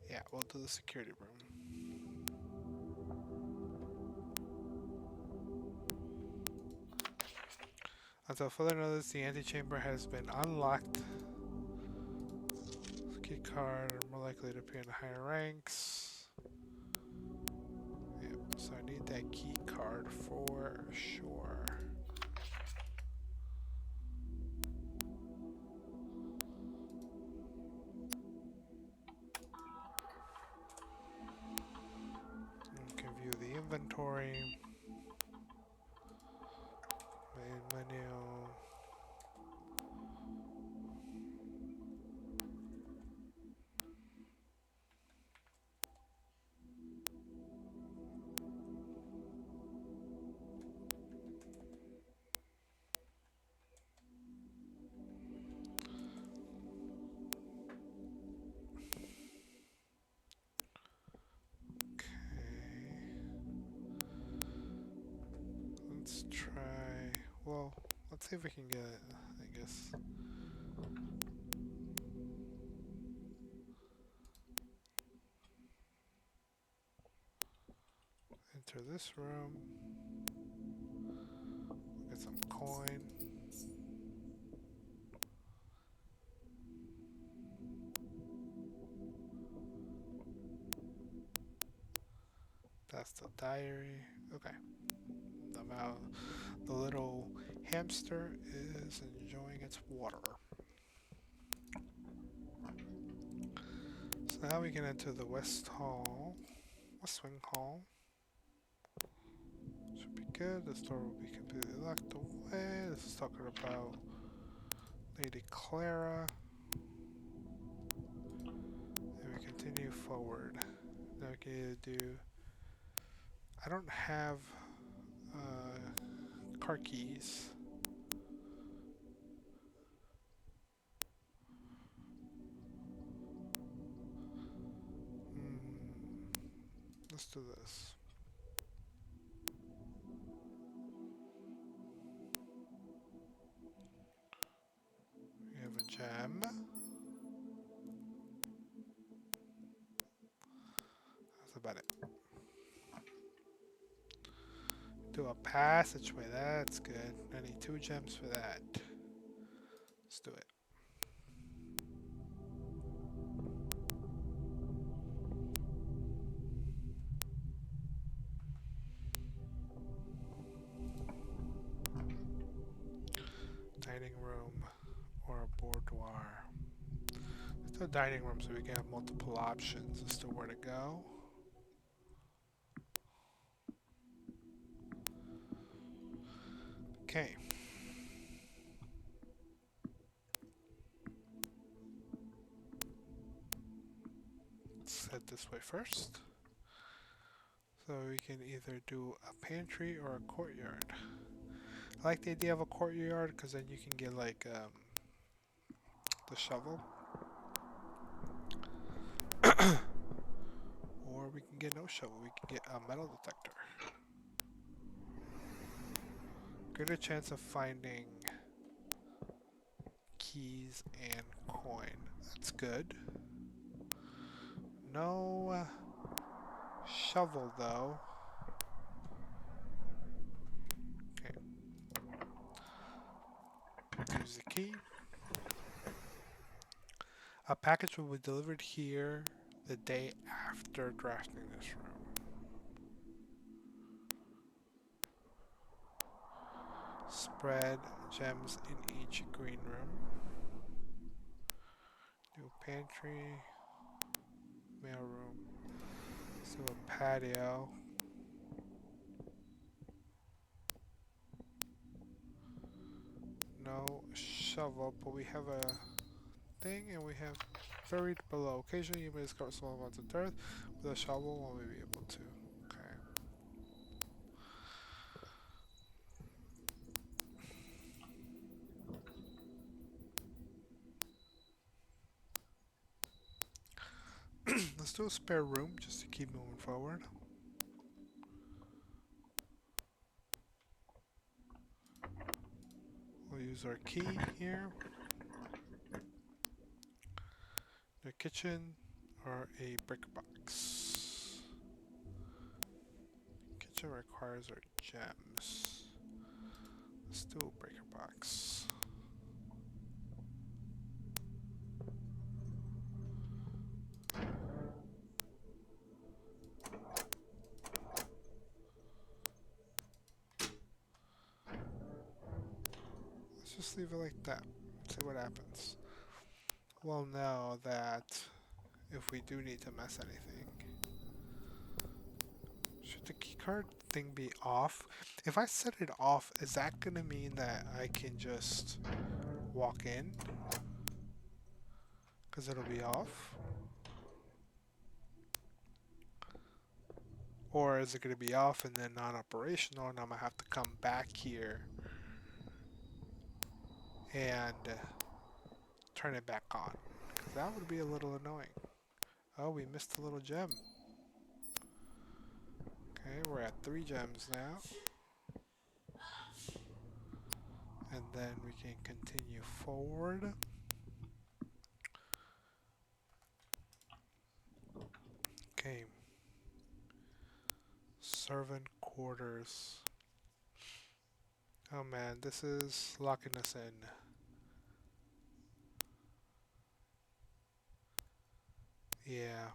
Yeah, we'll do the security room. Until further notice, the antechamber has been unlocked. Key card are more likely to appear in the higher ranks. Yep, so I need that key card for sure. You can view the inventory, main menu. Let's try. Well, let's see if we can get it, I guess. Enter this room. Get some coin. That's the diary. Okay. Now the little hamster is enjoying its water. So now we can enter the West Wing Hall. Should be good. The store will be completely locked away. This is talking about Lady Clara. And we continue forward. Now we can either do. I don't have car keys. Let's do this. We have a gem. That's about it. Do a passageway. That's good. I need 2 gems for that. Let's do it. Dining room or a boudoir. Let's do a dining room so we can have multiple options as to where to go. Okay. Let's head this way first. So we can either do a pantry or a courtyard. I like the idea of a courtyard because then you can get like the shovel. Or we can get no shovel, we can get a metal detector. Greater chance of finding keys and coin. That's good. No shovel though. Okay. Here's the key. A package will be delivered here the day after drafting this room. Spread gems in each green room. Do a pantry, mail room. Let's do a patio. No shovel, but we have a thing and we have buried below. Occasionally you may discover small amounts of dirt. With a shovel, will we be able to? Let's do a spare room just to keep moving forward. We'll use our key here. The kitchen or a brick box. Kitchen requires our gems. Let's do a breaker box. Let's just leave it like that. See what happens. We'll know that if we do need to mess anything. Should the keycard thing be off? If I set it off, is that gonna mean that I can just walk in? Because it'll be off? Or is it gonna be off and then non-operational and I'm gonna have to come back here and turn it back on? Because that would be a little annoying. Oh, we missed a little gem. Okay, we're at 3 gems now. And then we can continue forward. Okay. Servant quarters. Oh man, this is locking us in. Yeah.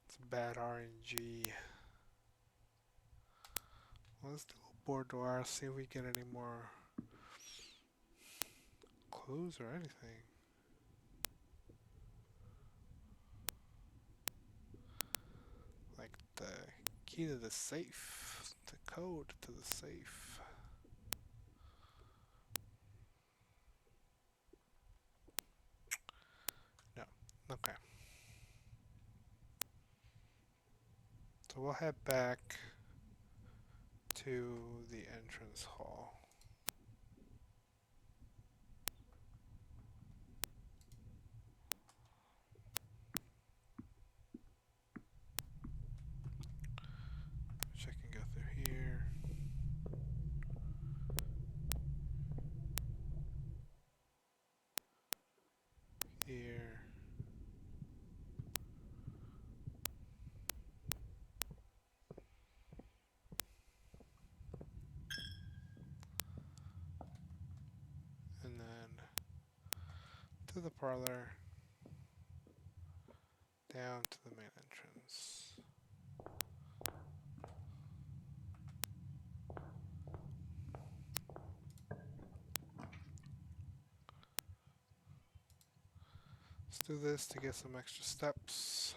It's bad RNG. Well, let's do a boudoir, see if we get any more clues or anything. Like the key to the safe, the code to the safe. No. Okay. So we'll head back to the entrance hall. Which I can go through here. Here. And then to the parlor. Down to the main entrance. Let's do this to get some extra steps.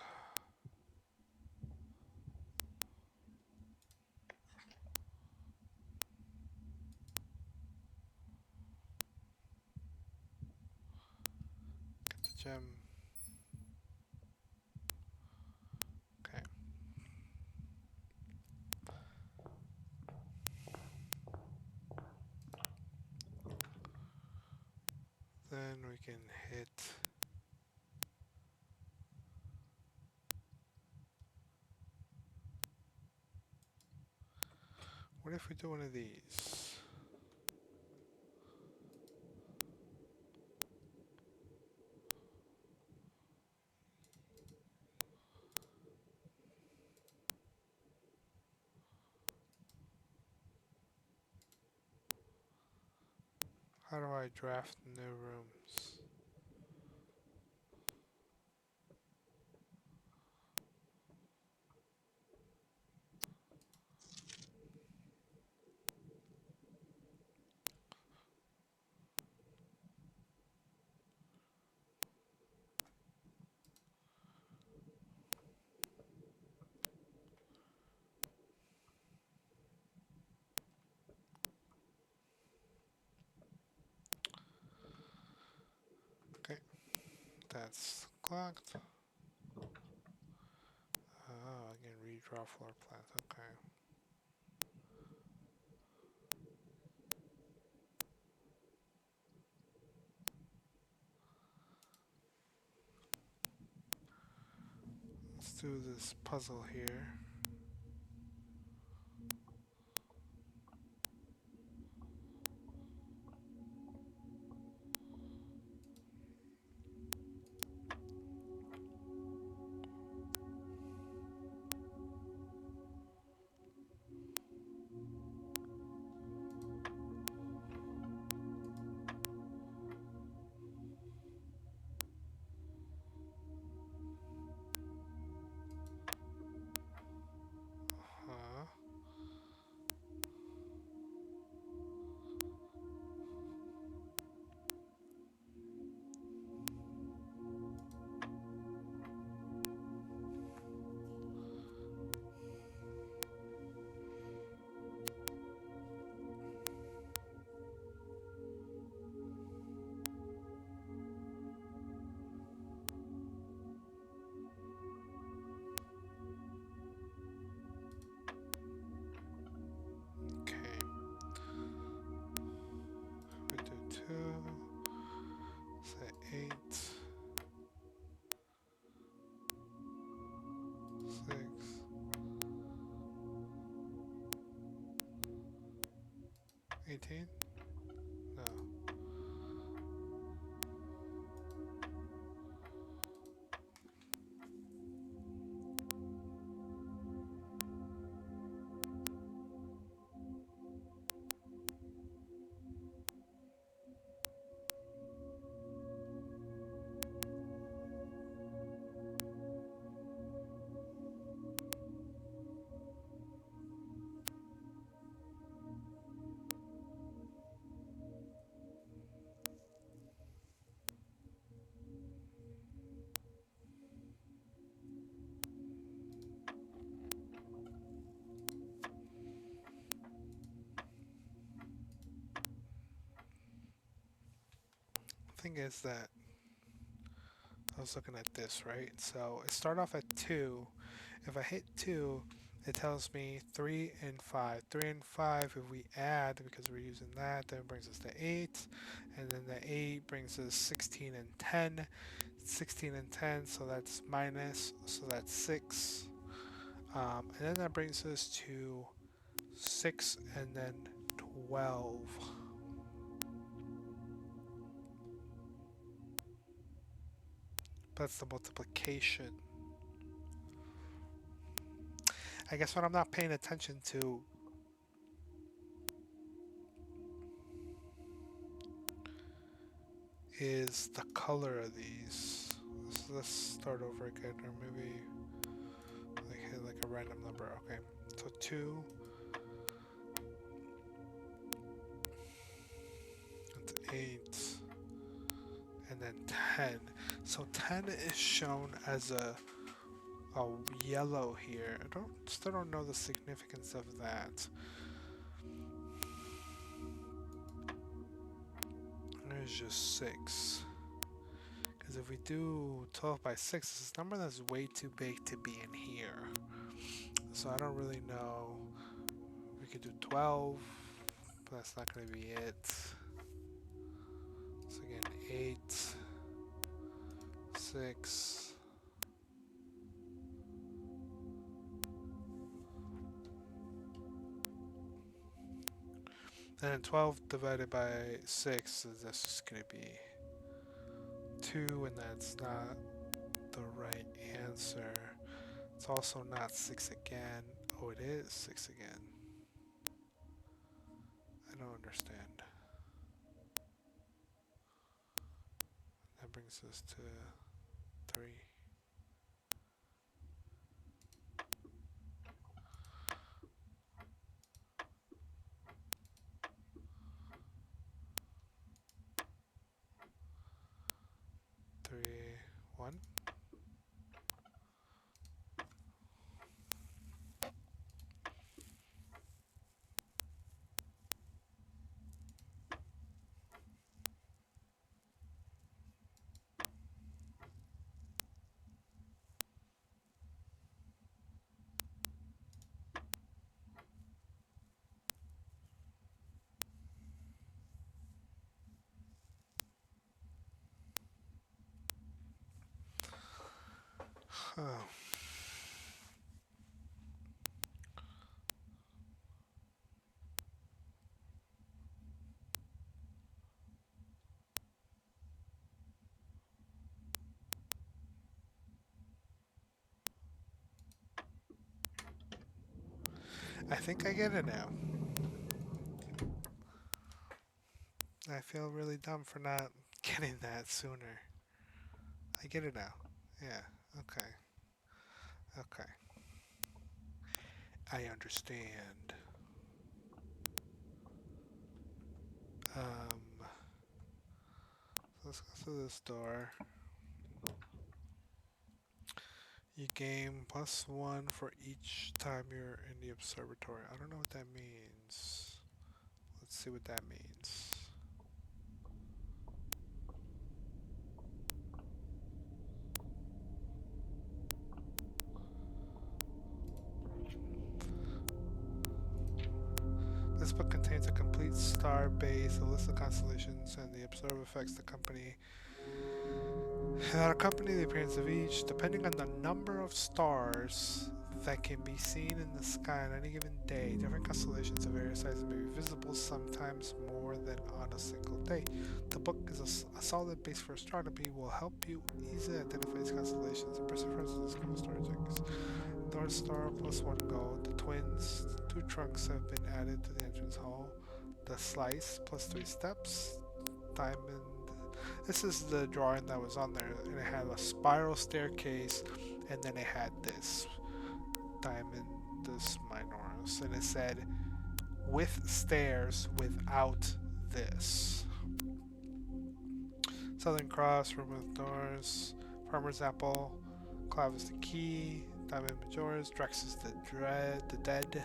Get the gem. Okay. Then we can hit what if we do one of these? How do I draft new rooms? Okay, that's clocked. Oh, I can redraw floor plans. Okay. do this puzzle here. Huh. Okay. We do 2, say 8, 6, 18? No. The thing is that I was looking at this, right? So it started off at 2. If I hit 2, it tells me 3 and 5. 3 and 5, if we add, because we're using that, then it brings us to 8. And then the 8 brings us 16 and 10. 16 and 10, so that's minus, so that's 6. And then that brings us to 6 and then 12. That's the multiplication. I guess what I'm not paying attention to is the color of these. So let's start over again, or maybe like hit like a random number. Okay, so 2, that's 8, and then 10. So 10 is shown as a yellow here. I still don't know the significance of that. There's just 6. Because if we do 12 by 6, this is a number that's way too big to be in here. So I don't really know. We could do 12, but that's not going to be it. So again, 8, 6. And then 12 divided by 6 is that's just going to be 2, and that's not the right answer. It's also not 6 again. Oh, it is 6 again. I don't understand. That brings us to 3. 3, 1. Oh. I think I get it now. I feel really dumb for not getting that sooner. I get it now. Yeah, okay. Okay. I understand. Let's go through this door. You gain +1 for each time you're in the observatory. I don't know what that means. Let's see what that means. This book contains a complete star base, a list of constellations, and the observed effects that accompany the appearance of each, depending on the number of stars that can be seen in the sky on any given day. Different constellations of various sizes may be visible, sometimes more than on a single day. The book is a solid base for astronomy, will help you easily identify these constellations. Impressive references to school star checkers. North Star +1 gold. The twins, 2 trunks have been added to the entrance hall. The slice +3 steps. Diamond. This is the drawing that was on there, and it had a spiral staircase, and then it had this diamond, this minoros, and it said with stairs without this. Southern Cross, room with doors, Farmer's Apple, Clav is the key, Diamond Majoras, Drex is the dead.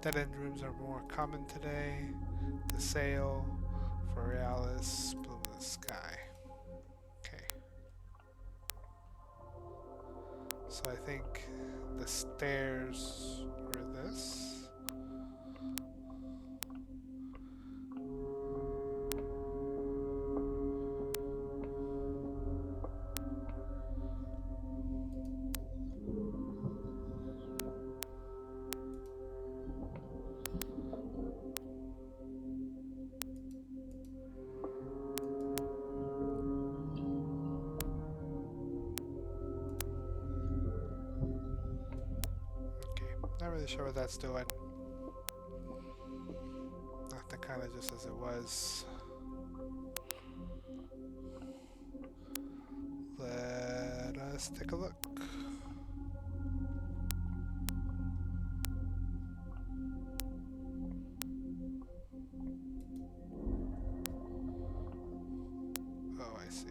Dead end rooms are more common today. The sail, Borealis, Bloom in the sky. Okay. So I think the stairs were this. Not really sure what that's doing. Nothing, kind of just as it was. Let us take a look. Oh, I see.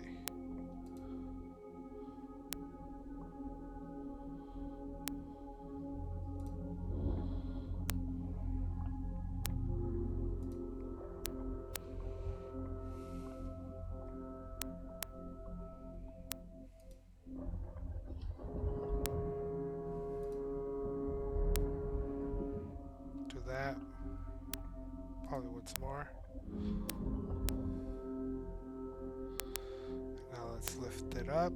Do that. Probably once more. Now let's lift it up.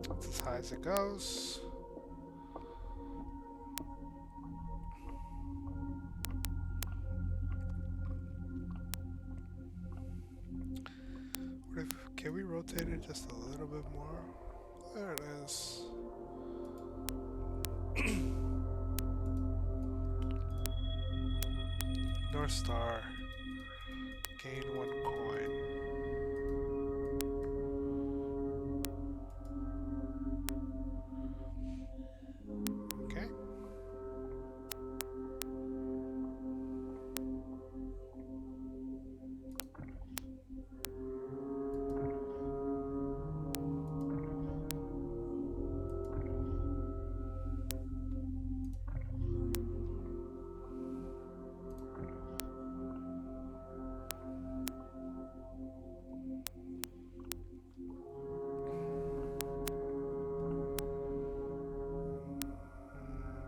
That's as high as it goes. Can we rotate it just a little bit more? There it is. North Star. Gain 1 coin. Okay.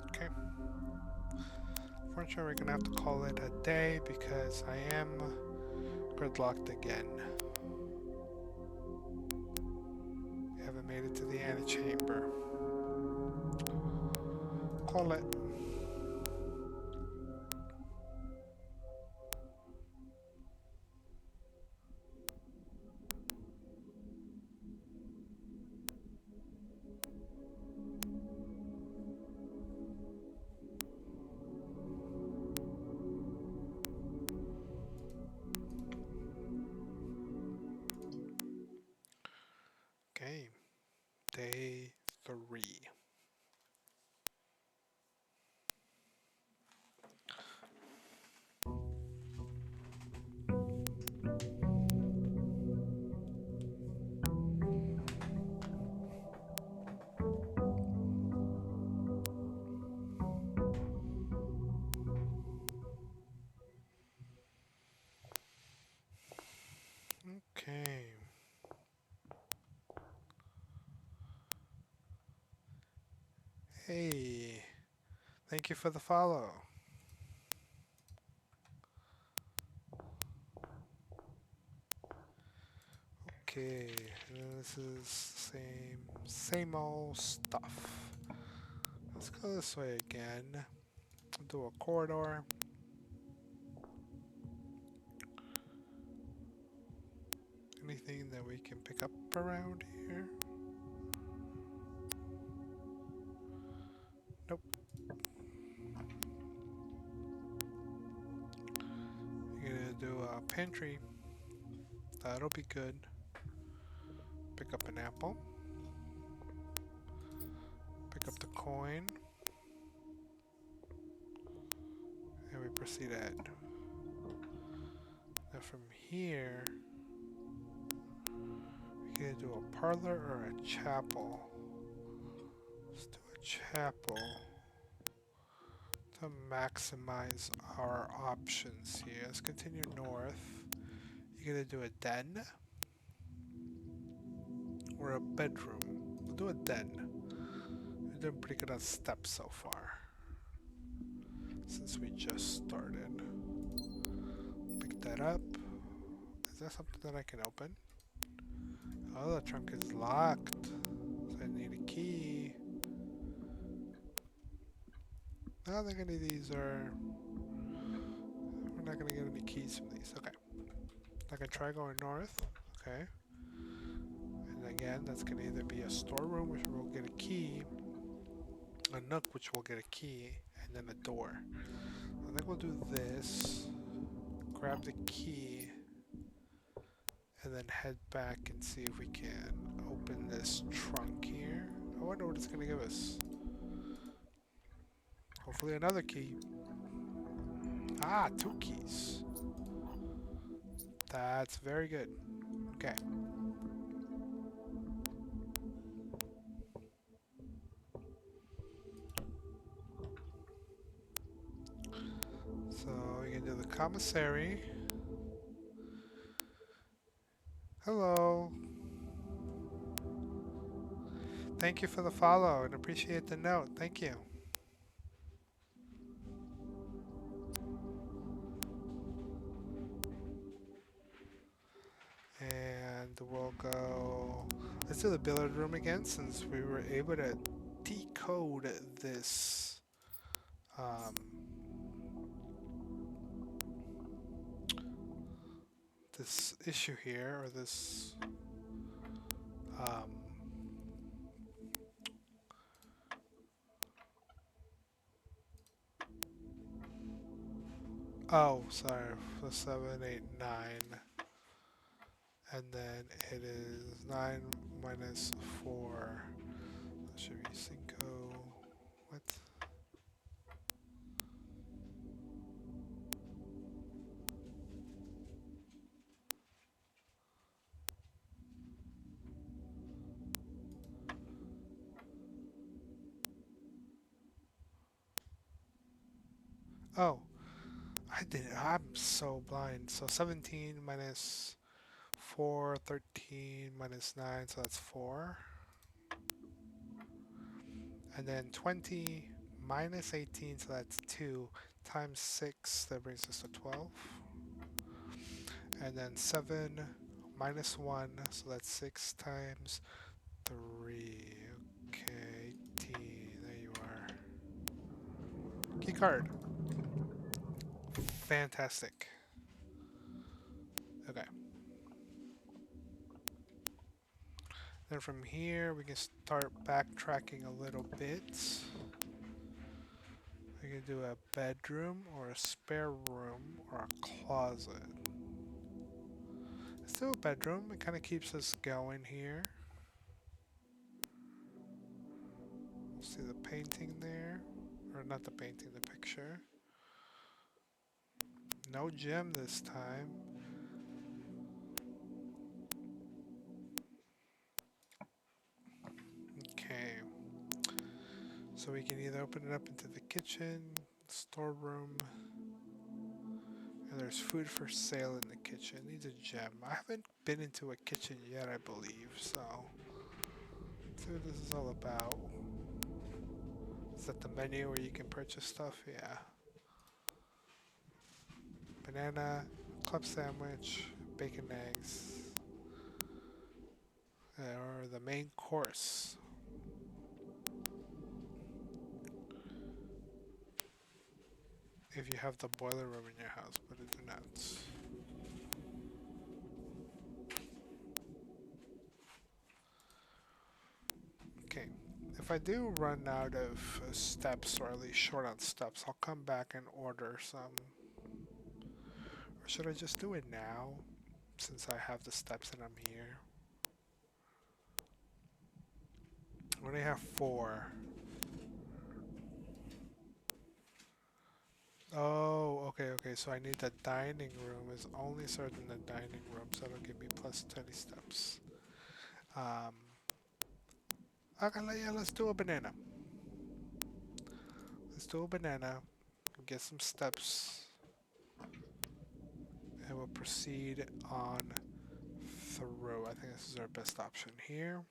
Okay. Unfortunately, we're gonna have to call it a day because I am gridlocked again. We haven't made it to the antechamber. call it. Okay, day 3. Okay. Hey, thank you for the follow. Okay, this is same old stuff. Let's go this way again. Do a corridor. Anything that we can pick up around here? Nope. You're gonna do a pantry. That'll be good. Pick up an apple. Pick up the coin. And we proceed ahead. Now from here, we're gonna do a parlor or a chapel. Let's do a chapel to maximize our options here. Let's continue north. You're gonna do a den or a bedroom. We'll do a den. We're doing pretty good on steps so far since we just started. Pick that up. Is that something that I can open? Oh, the trunk is locked. So I need a key. I don't think any of these are... We're not gonna get any keys from these. Okay. I can try going north. Okay. And again, that's gonna either be a storeroom, which we'll get a key, a nook, which will get a key, and then a door. I think we'll do this. Grab the key, and then head back and see if we can open this trunk here. I wonder what it's gonna give us. Hopefully another key. Ah, 2 keys. That's very good. Okay. So we can do the commissary. Hello. Thank you for the follow and appreciate the note. Thank you. And we'll go... Let's do the billiard room again since we were able to decode this um, this issue here, or this um, oh, sorry, the 7, 8, 9, and then it is 9 minus 4. That should be 5. What? Oh, I didn't. I'm so blind. So 17 minus 4, 13 minus 9, so that's 4. And then 20 minus 18, so that's 2, times 6, that brings us to 12. And then 7 minus 1, so that's 6 times 3. Okay, 18, there you are. Key card. Fantastic. Okay. Then from here, we can start backtracking a little bit. We can do a bedroom or a spare room or a closet. Let's do a bedroom. It kind of keeps us going here. See the painting there? Or not the painting, the picture. No gym this time. Okay. So we can either open it up into the kitchen, storeroom, and there's food for sale in the kitchen. Needs a gem. I haven't been into a kitchen yet, I believe, so let's see what this is all about. Is that the menu where you can purchase stuff? Yeah. Banana, club sandwich, bacon eggs, or the main course. If you have the boiler room in your house, but it do not. Okay, if I do run out of steps, or at least short on steps, I'll come back and order some. Or should I just do it now, since I have the steps and I'm here? I only have 4. Oh, okay, so I need the dining room is only served in the dining room, so it'll give me plus 20 steps. Okay, yeah, let's do a banana. Let's do a banana, get some steps, and we'll proceed on through. I think this is our best option here.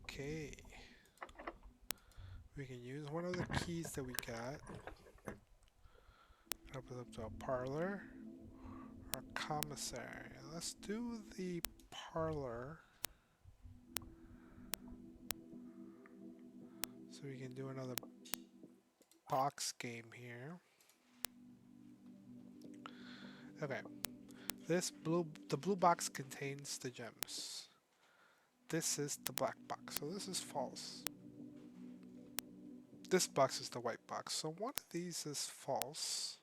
Okay. We can use one of the keys that we got. Open up to a parlor or a commissary. Let's do the parlor. So we can do another box game here. Okay. The blue box contains the gems. This is the black box, so this is false. This box is the white box, so one of these is false.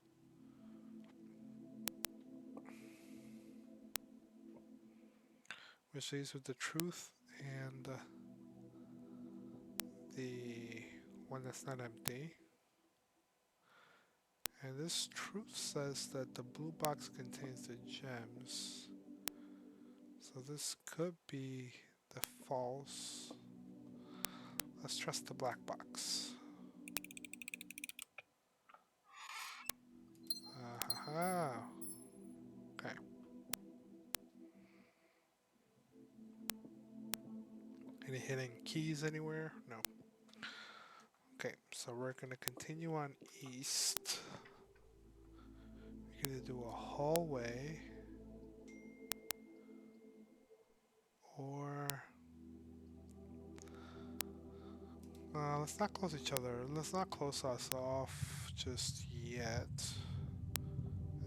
Which leaves with the truth and the one that's not empty. And this truth says that the blue box contains the gems. So this could be the false. Let's trust the black box. Okay. Any hidden keys anywhere? No. Okay, so we're gonna continue on east. We're gonna do a hallway or let's not close each other. Let's not close us off just yet.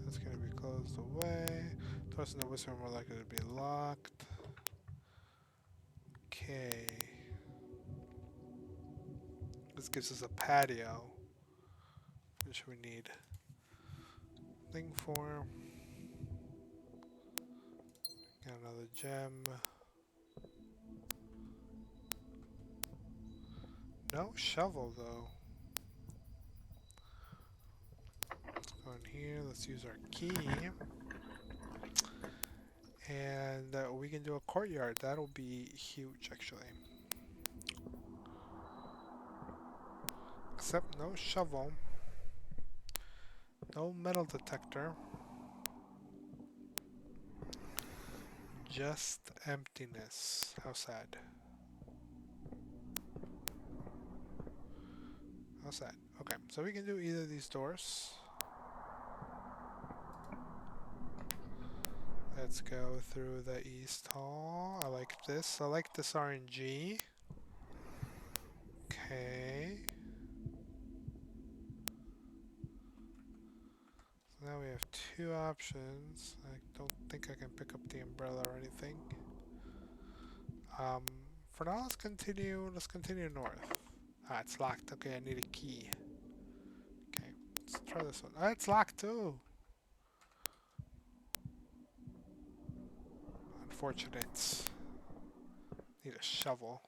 It's gonna be closed away. Doors in the west room are likely to be locked. Okay. This gives us a patio, which we need thing for. Got another gem. No shovel though. Let's go in here. Let's use our key. And we can do a courtyard. That'll be huge actually. Except no shovel. No metal detector. Just emptiness. How sad. How sad. Okay, so we can do either of these doors. Let's go through the east hall. I like this. I like this RNG. two options. I don't think I can pick up the umbrella or anything. Um, for now, let's continue. Let's continue north. Ah, it's locked. Okay, I need a key. Okay, let's try this one. Ah, it's locked too. Unfortunate. Need a shovel.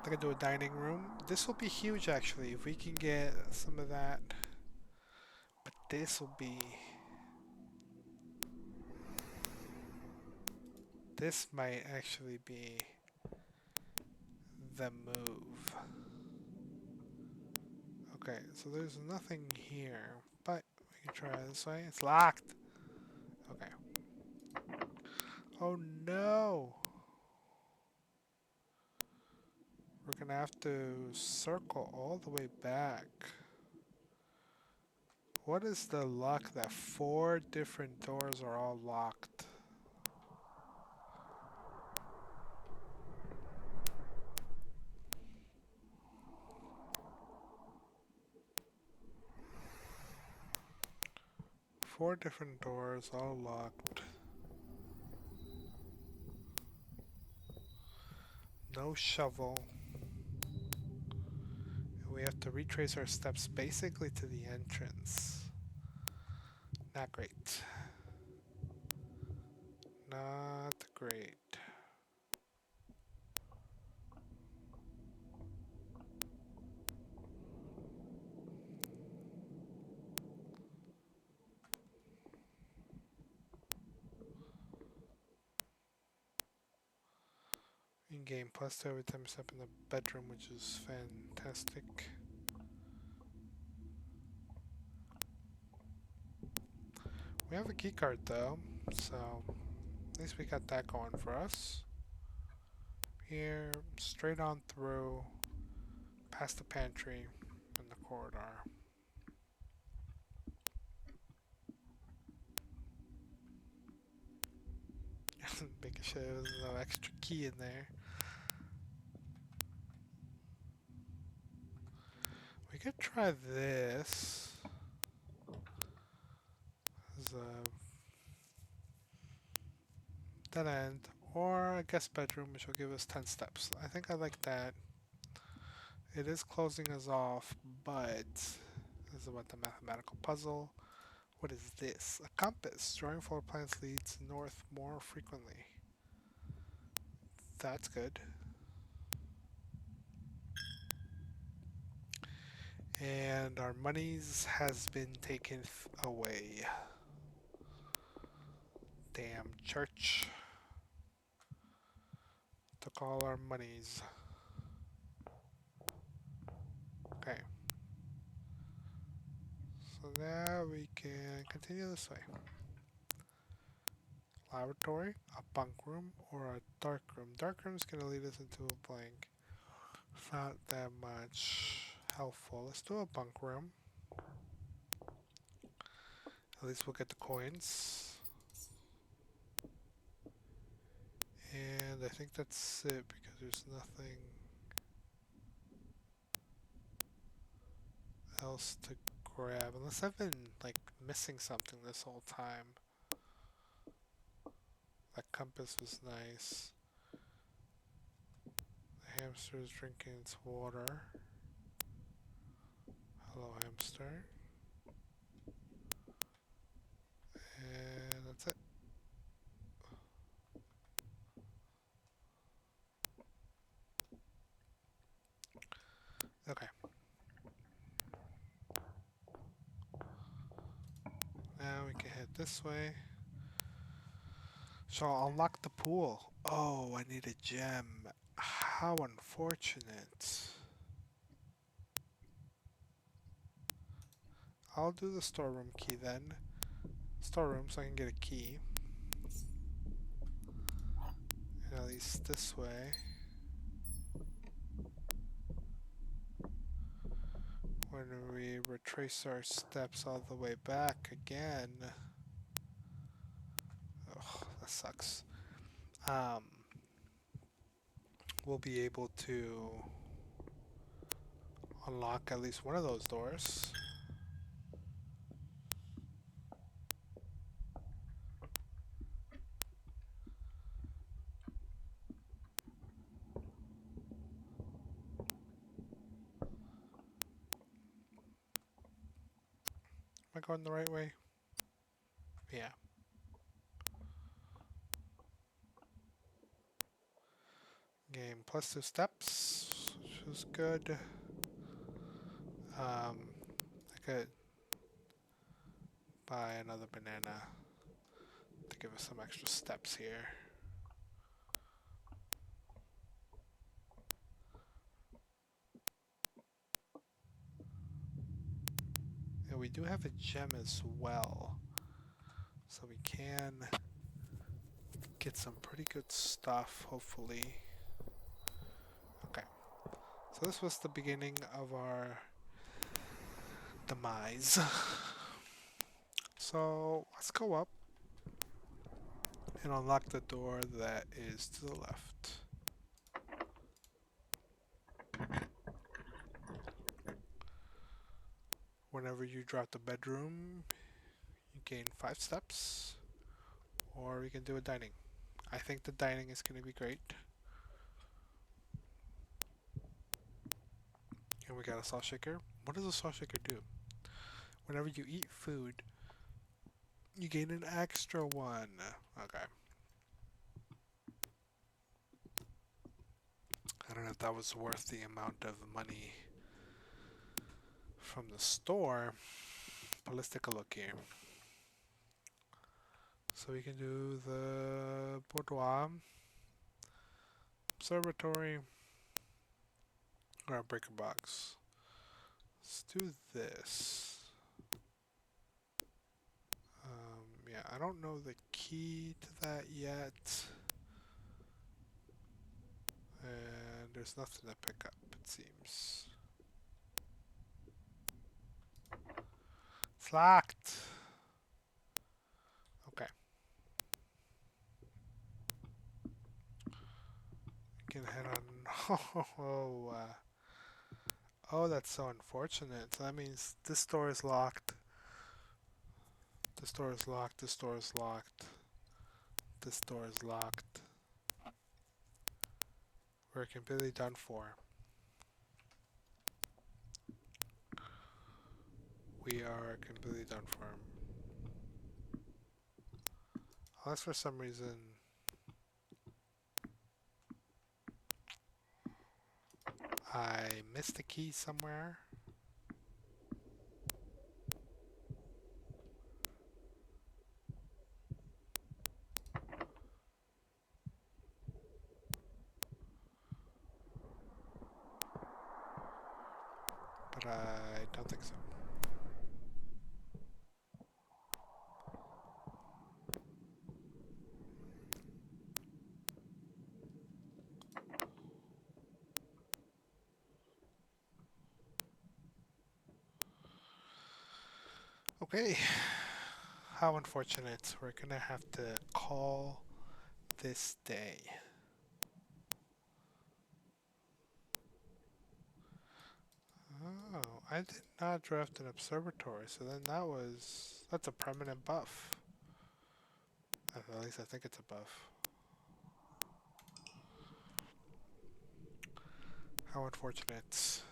I can do a dining room. This will be huge actually if we can get some of that. But this will be. This might actually be the move. Okay, so there's nothing here, but we can try this way. It's locked. Okay. Oh no! We're gonna have to circle all the way back. What is the luck that four different doors are all locked? Four different doors all locked. No shovel. We have to retrace our steps basically to the entrance. Not great. Not great. In-game plus 2 every time you step in the bedroom, which is fantastic. We have a key card though, so at least we got that going for us. Here, straight on through, past the pantry, and the corridor. Making sure there's no extra key in there. We could try this as a dead end, or a guest bedroom, which will give us 10 steps. I think I like that. It is closing us off, but this is about the mathematical puzzle. What is this? A compass. Drawing floor plans leads north more frequently. That's good. And our monies has been taken away. Damn church. Took all our monies. Okay. So now we can continue this way. Laboratory, a bunk room, or a dark room. Dark room is going to lead us into a blank. Not that much helpful. Let's do a bunk room. At least we'll get the coins. And I think that's it because there's nothing else to grab. Unless I've been like missing something this whole time. That compass was nice. The hamster is drinking its water. Hello, hamster. And that's it. Okay. Now we can head this way. So I'll unlock the pool. Oh, I need a gem. How unfortunate. I'll do the storeroom key then. Storeroom so I can get a key. And at least this way. When we retrace our steps all the way back again. Ugh, that sucks. We'll be able to unlock at least one of those doors. I going the right way? Yeah. Game plus 2 steps, which is good. I could buy another banana to give us some extra steps here. And we do have a gem as well, so we can get some pretty good stuff, hopefully. Okay, so this was the beginning of our demise. So let's go up and unlock the door that is to the left. Whenever you drop the bedroom, you gain 5 steps, or we can do a dining. I think the dining is going to be great. And we got a salt shaker. What does a salt shaker do? Whenever you eat food, you gain an extra one. Okay. I don't know if that was worth the amount of money from the store, but let's take a look here. So we can do the boudoir, observatory, or a breaker box. Let's do this. Yeah, I don't know the key to that yet. And there's nothing to pick up, it seems. It's locked. Okay. We can head on. Oh, that's so unfortunate. That means this door is locked. This door is locked. This door is locked. This door is locked. We're completely done for. We are completely done for. Unless for some reason I missed a key somewhere. But I don't think so. Okay. How unfortunate. We're gonna have to call this day. Oh, I did not draft an observatory, so then that's a permanent buff. At least I think it's a buff. How unfortunate.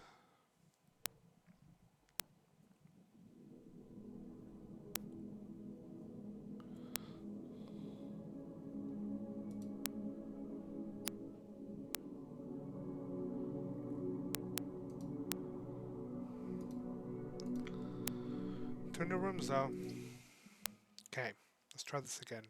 Two new rooms though. Okay, let's try this again.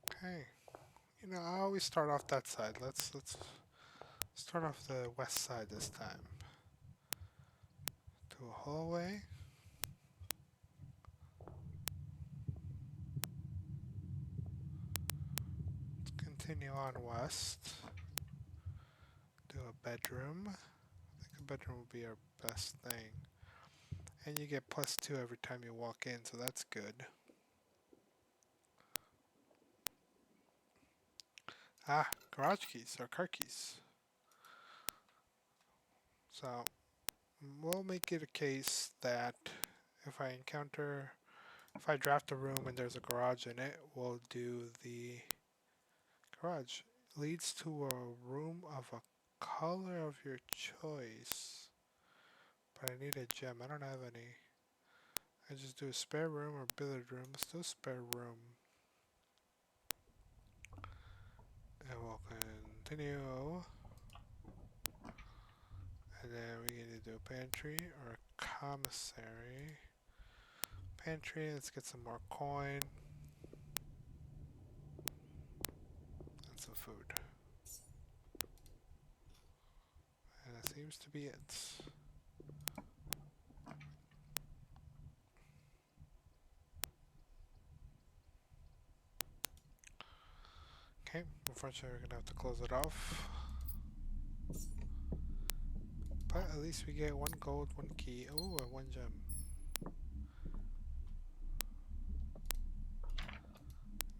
Okay. I always start off that side. Let's start off the west side this time. To a hallway. Let's continue on west. Do a bedroom. I think a bedroom would be our best thing. And you get +2 every time you walk in, so that's good. Ah, garage keys or car keys. So we'll make it a case that if I encounter, if I draft a room and there's a garage in it, we'll do the garage. Leads to a room of a color of your choice. But I need a gem. I don't have any. I just do a spare room or billiard room. Let's do a spare room. And we'll continue. And then we need to do a pantry or a commissary. Pantry, let's get some more coin. And some food. And that seems to be it. Okay, unfortunately we're gonna have to close it off. But at least we get one gold, one key. Oh, and one gem.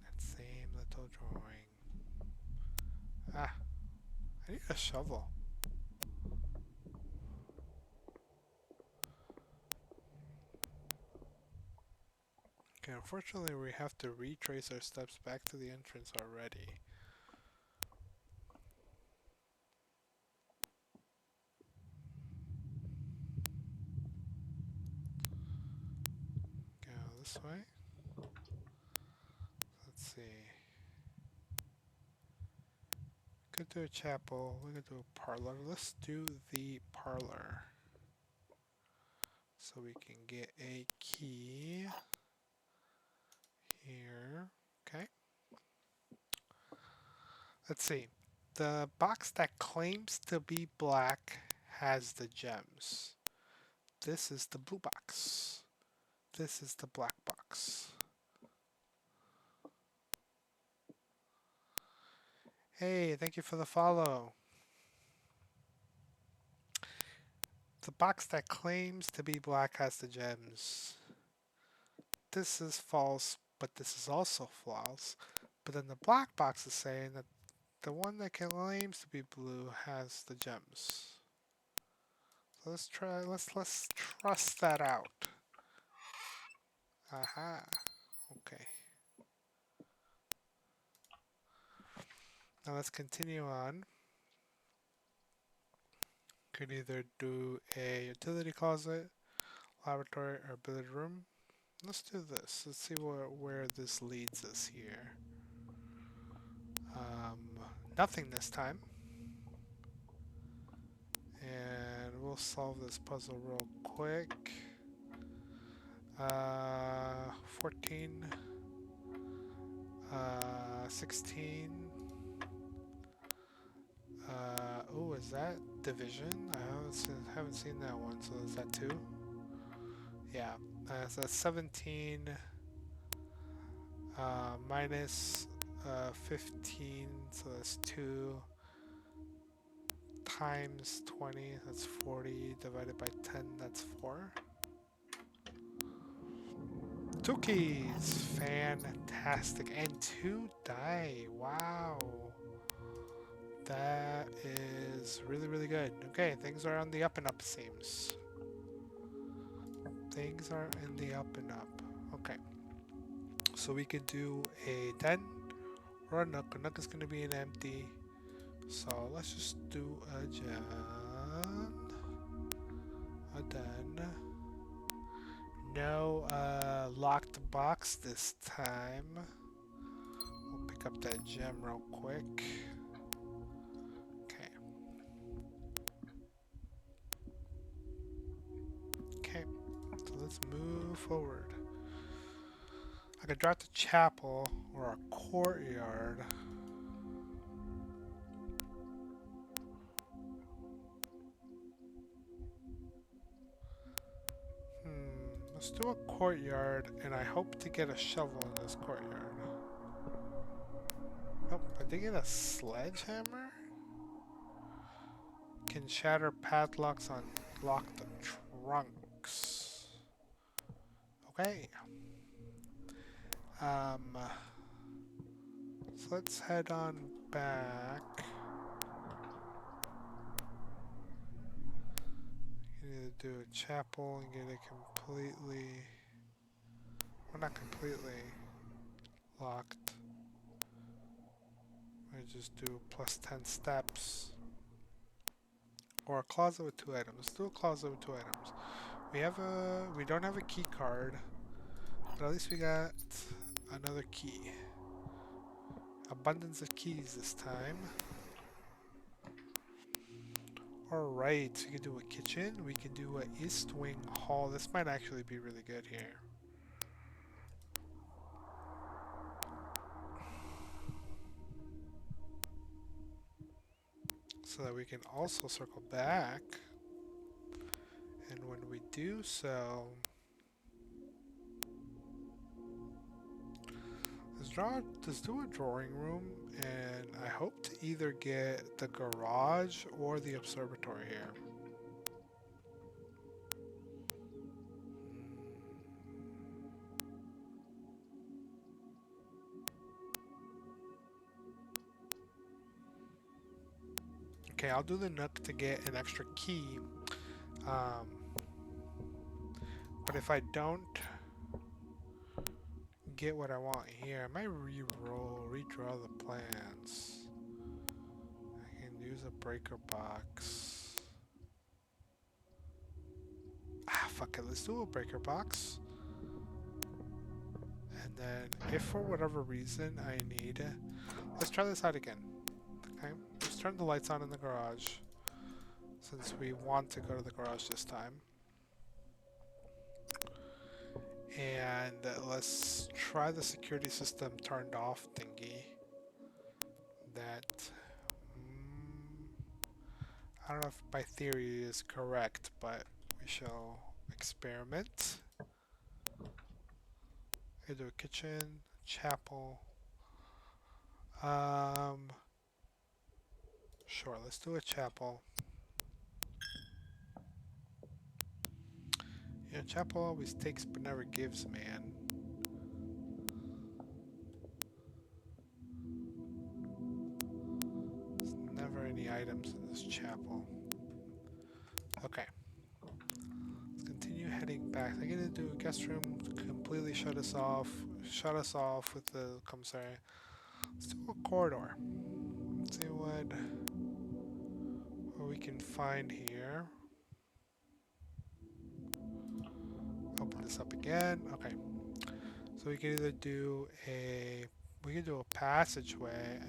That same little drawing. Ah, I need a shovel. Okay, unfortunately we have to retrace our steps back to the entrance already. Go this way. Let's see. Could do a chapel. We could do a parlor. Let's do the parlor. So we can get a key here. Okay. Let's see. The box that claims to be black has the gems. This is the blue box. This is the black box. Hey, thank you for the follow. The box that claims to be black has the gems. This is false, but this is also false. But then the black box is saying that the one that claims to be blue has the gems. So let's trust that out. Aha. Okay. Now let's continue on. Could either do a utility closet, laboratory, or billiard room. Let's do this. Let's see where this leads us here. Nothing this time. And we'll solve this puzzle real quick. 14, 16. Oh, is that division? I haven't seen that one. So is that 2? Yeah. So that's 17 minus 15. So that's 2 times 20. That's 40 divided by 10. That's 4. 2 keys. Fantastic. And 2 die. Wow. That is really, really good. Okay, things are on the up and up, seems. Things are in the up and up. Okay. So we could do a den or a nook. A nook is going to be an empty. So let's just do a den. A den. No locked box this time. We'll pick up that gem real quick. Okay. Okay. So let's move forward. I could draft a chapel or a courtyard. Let's do a courtyard, and I hope to get a shovel in this courtyard. Nope, I did get a sledgehammer? Can shatter padlocks on locked trunks. Okay. So let's head on back. You need to do a chapel and get it completely, well, not completely locked. I just do plus 10 steps. Or a closet with 2 items. Let's do a closet with 2 items. We don't have a key card, but at least we got another key. Abundance of keys this time. Alright, we can do a kitchen. We can do a east wing hall. This might actually be really good here. So that we can also circle back. And when we do so, let's do a drawing room, and I hope to either get the garage or the observatory here. Okay, I'll do the nook to get an extra key. Um, but if I don't get what I want here, I might redraw the plans. I can use a breaker box. Ah, fuck it, let's do a breaker box. And then, if for whatever reason I need, let's try this out again. Okay, let's turn the lights on in the garage, since we want to go to the garage this time. And let's try the security system turned off thingy. That, I don't know if my theory is correct, but we shall experiment. I do a kitchen, chapel. Sure, let's do a chapel. Yeah, chapel always takes but never gives, man. There's never any items in this chapel. Okay. Let's continue heading back. I'm gonna do a guest room to completely shut us off. Shut us off with the commissary. Let's do a corridor. Let's see what we can find here. Open this up again. Okay. So we can either do a passageway.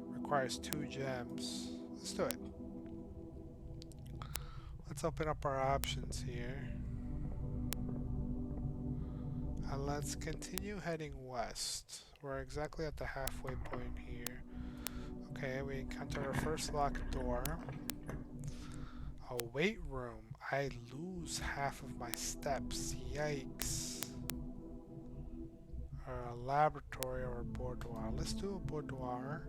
Requires 2 gems. Let's do it. Let's open up our options here. And let's continue heading west. We're exactly at the halfway point here. Okay, we encounter our first locked door. A weight room. I lose half of my steps. Yikes. Or a laboratory or a boudoir. Let's do a boudoir.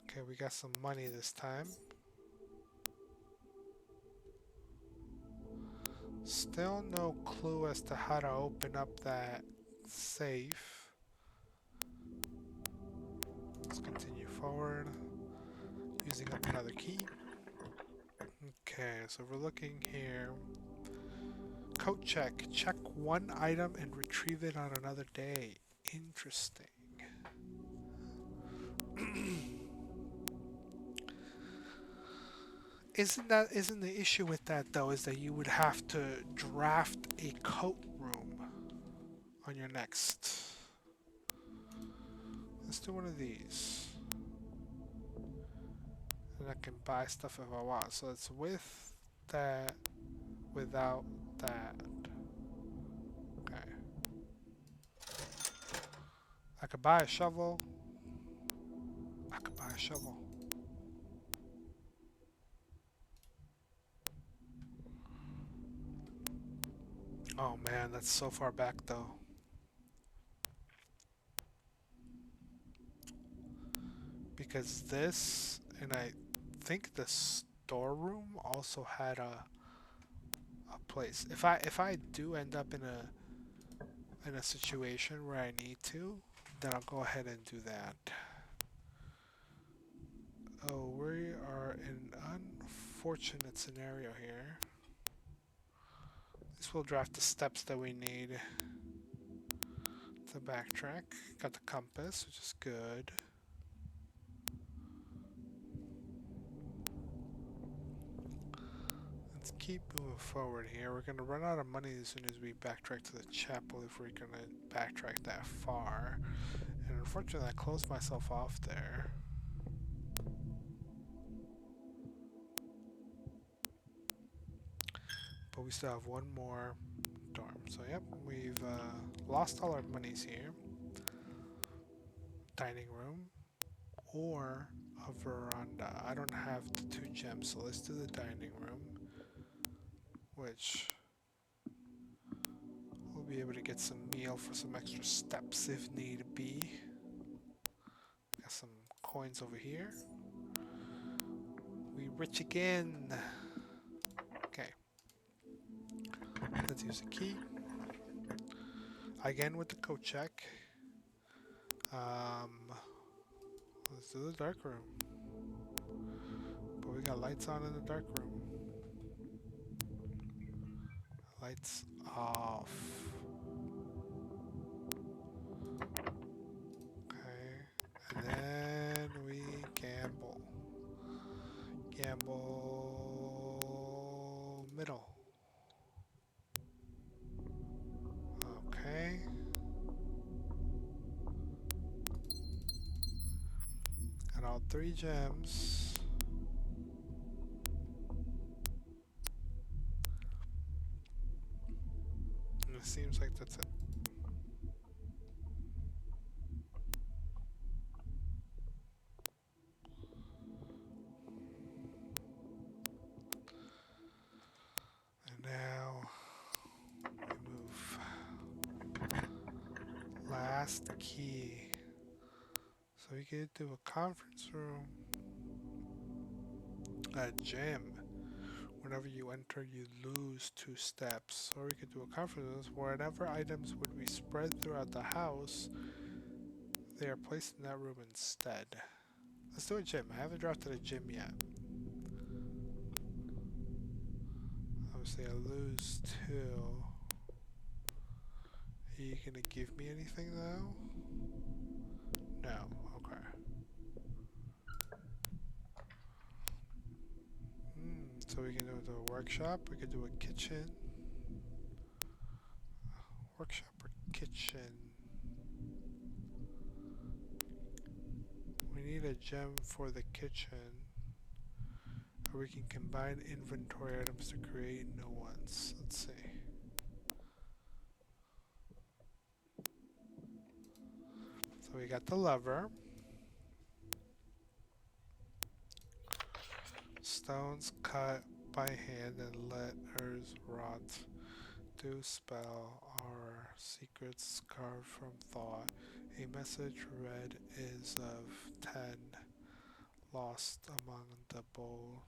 Okay, we got some money this time. Still no clue as to how to open up that safe. Let's continue forward. Using up another key. Okay, so we're looking here. Coat check. Check 1 item and retrieve it on another day. Interesting. Isn't the issue with that though is that you would have to draft a coat room on your next. Let's do one of these. And I can buy stuff if I want. So it's with that, without that. Okay. I could buy a shovel. I could buy a shovel. Oh man, that's so far back though. Because this, and I think the storeroom also had a place. If I do end up in a situation where I need to, then I'll go ahead and do that. Oh, we are in an unfortunate scenario here. This will draft the steps that we need to backtrack. Got the compass, which is good. Let's keep moving forward here. We're gonna run out of money as soon as we backtrack to the chapel if we're gonna backtrack that far. And unfortunately I closed myself off there. But we still have one more dorm. So yep, we've lost all our monies here. Dining room or a veranda. I don't have the 2 gems, so let's do the dining room, which we'll be able to get some meal for some extra steps if need be. Got some coins over here. We rich again. Okay. Let's use a key. Again with the code check. Let's do the dark room. But we got lights on in the dark room. Lights off. Okay. And then we gamble. Gamble middle. Okay. Got all 3 gems. And it seems like that's it. And now we move. Last key. So we could do a conference room. A gym. Whenever you enter, you lose 2 steps. Or we could do a conference room. Whatever items would be spread throughout the house, they are placed in that room instead. Let's do a gym. I haven't drafted a gym yet. Obviously, I lose 2. Are you gonna give me anything though? No. Okay. So we can do a workshop. We could do a kitchen. Workshop or kitchen. We need a gem for the kitchen. Or we can combine inventory items to create new ones. Let's see. So we got the lever. Stones cut by hand and letters wrought. Do spell our secrets carved from thought. A message read is of 10. Lost among the bold.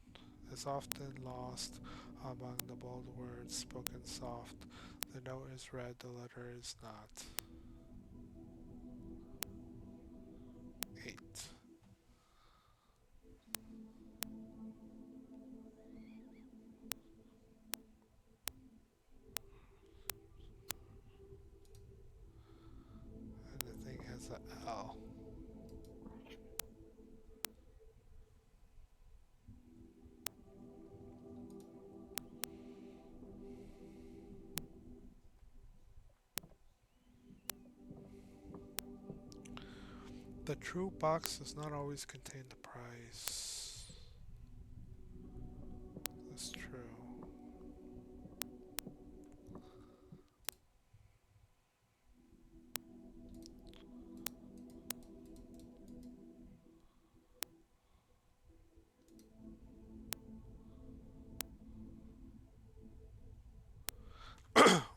Is often lost among the bold words spoken soft. The note is read, the letter is not. 8. And the thing has a L. The true box does not always contain the prize. That's true.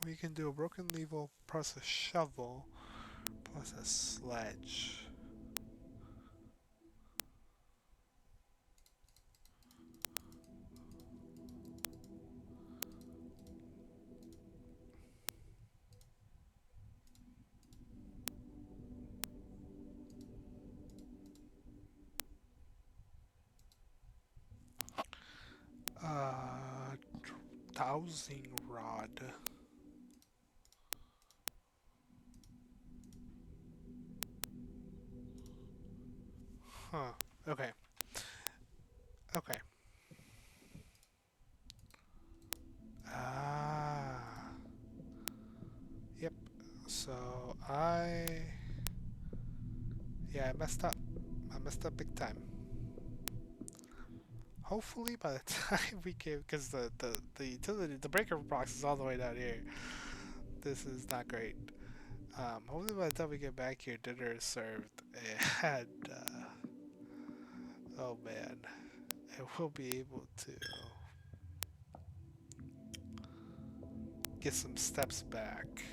We can do a broken lever plus a shovel plus a sledge. dowsing rod. Huh. Okay. Okay. Ah. Yep. So yeah, I messed up. I messed up big time. Hopefully by the time we get, because the utility, the breaker box is all the way down here. This is not great. Hopefully by the time we get back here, dinner is served, and oh man, and we'll be able to get some steps back.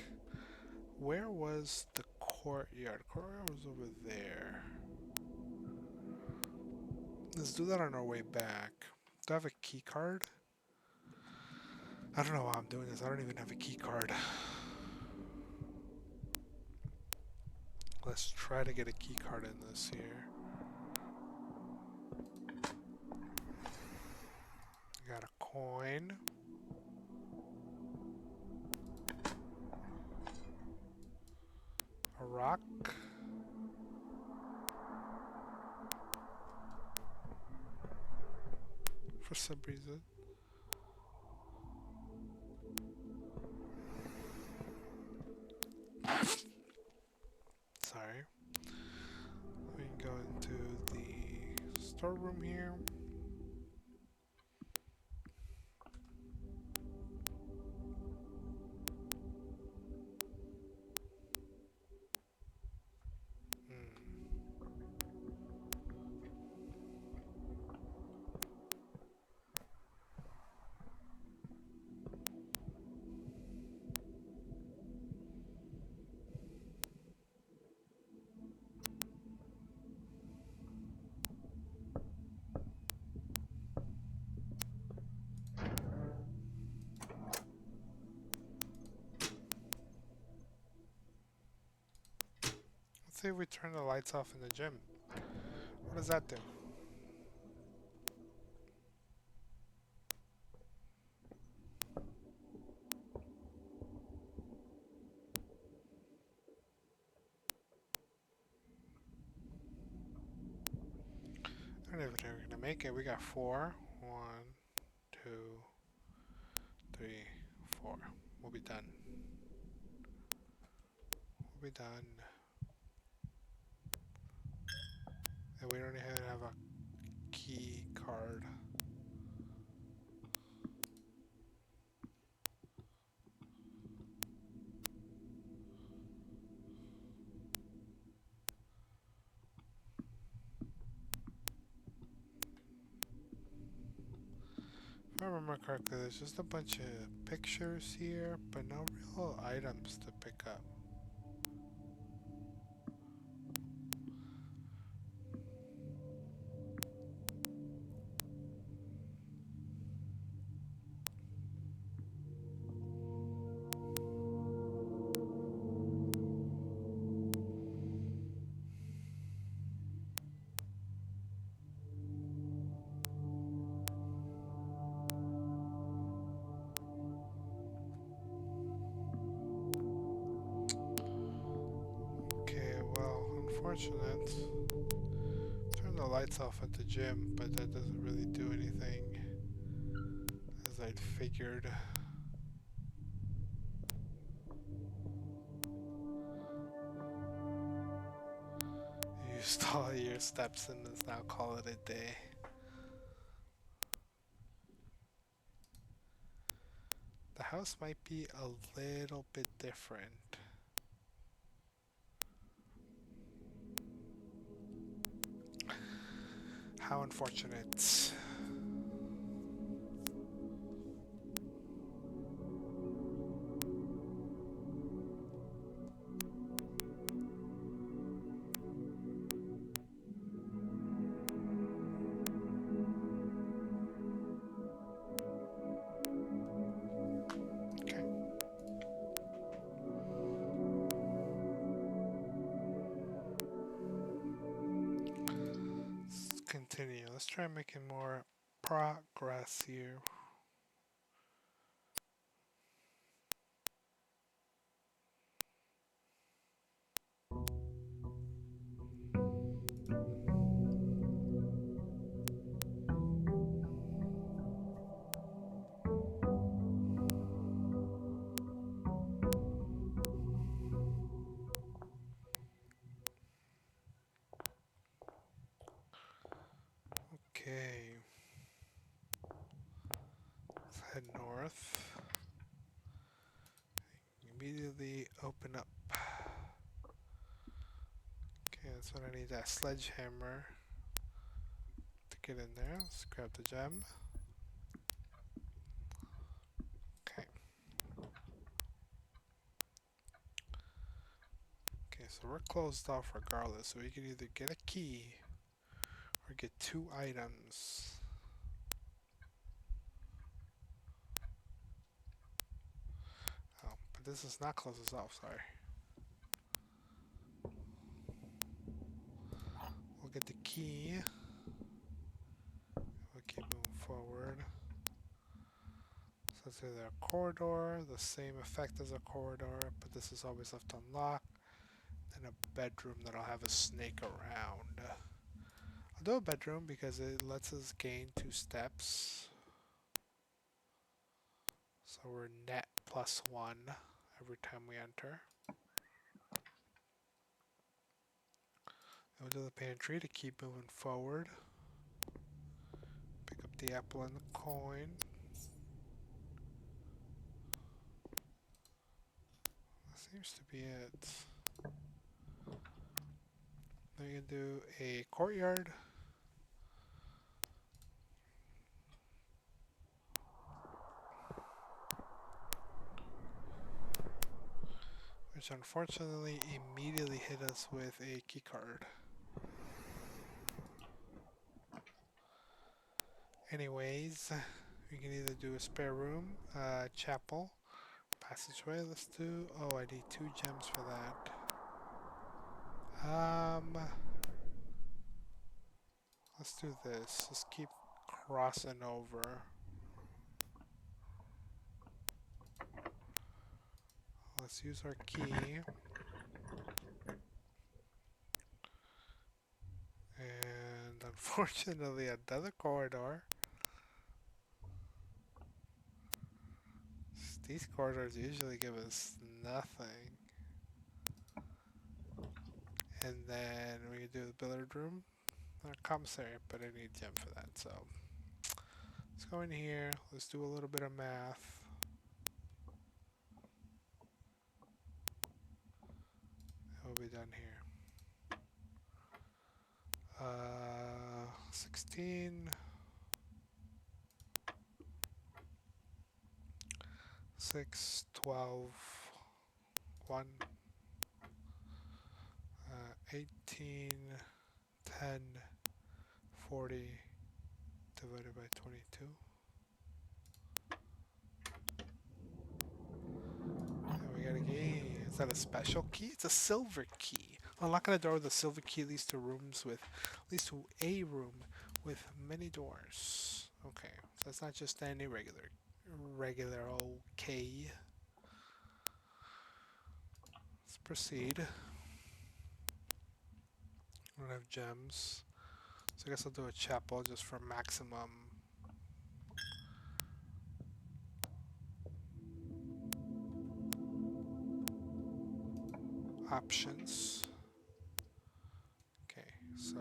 Where was the courtyard? Courtyard was over there. Let's do that on our way back. Do I have a key card? I don't know why I'm doing this. I don't even have a key card. Let's try to get a key card in this here. Got a coin. A rock. For some reason. Sorry. We can go into the storeroom here. Let's see if we turn the lights off in the gym. What does that do? I don't know if we're gonna make it. We got 4. 1, 2, 3, 4. We'll be done. We'll be done. And we don't even have a key card. If I remember correctly, there's just a bunch of pictures here, but no real items to pick up. Okay, well, unfortunate. Turn the lights off at the gym, but that doesn't really do anything, as I'd figured. You used all your steps and let's now call it a day. The house might be a little bit different. How unfortunate. Okay, let's continue. Let's try making more progress here. immediately open up. Okay, that's what I need, that sledgehammer to get in there. Let's grab the gem. Okay. Okay, so we're closed off regardless, so we can either get a key or get 2 items. Oh, but this does not close us off, sorry. We'll get the key. We'll keep moving forward. So it's either a corridor, the same effect as a corridor, but this is always left unlocked. And a bedroom that'll have a snake around. I'll do a bedroom because it lets us gain 2 steps. So we're net +1 every time we enter. We'll do the pantry to keep moving forward. Pick up the apple and the coin. That seems to be it. Then we can do a courtyard. Which unfortunately immediately hit us with a keycard. Anyways, we can either do a spare room, chapel, passageway. Let's do. Oh, I need 2 gems for that. Let's do this. Let's keep crossing over. Let's use our key. And unfortunately, another corridor. These corridors usually give us nothing. And then we can do the billiard room. Or commissary, but I need gem for that, so. Let's go in here. Let's do a little bit of math. And we'll be done here. 16. 6, 12, 1, 18, 10, 40 divided by 22. And we got a key. Is that a special key? It's a silver key. Unlocking a door with a silver key leads to a room with many doors. Okay, so it's not just any regular old key. Let's proceed. I don't have gems, so I guess I'll do a chapel just for maximum options. Okay, so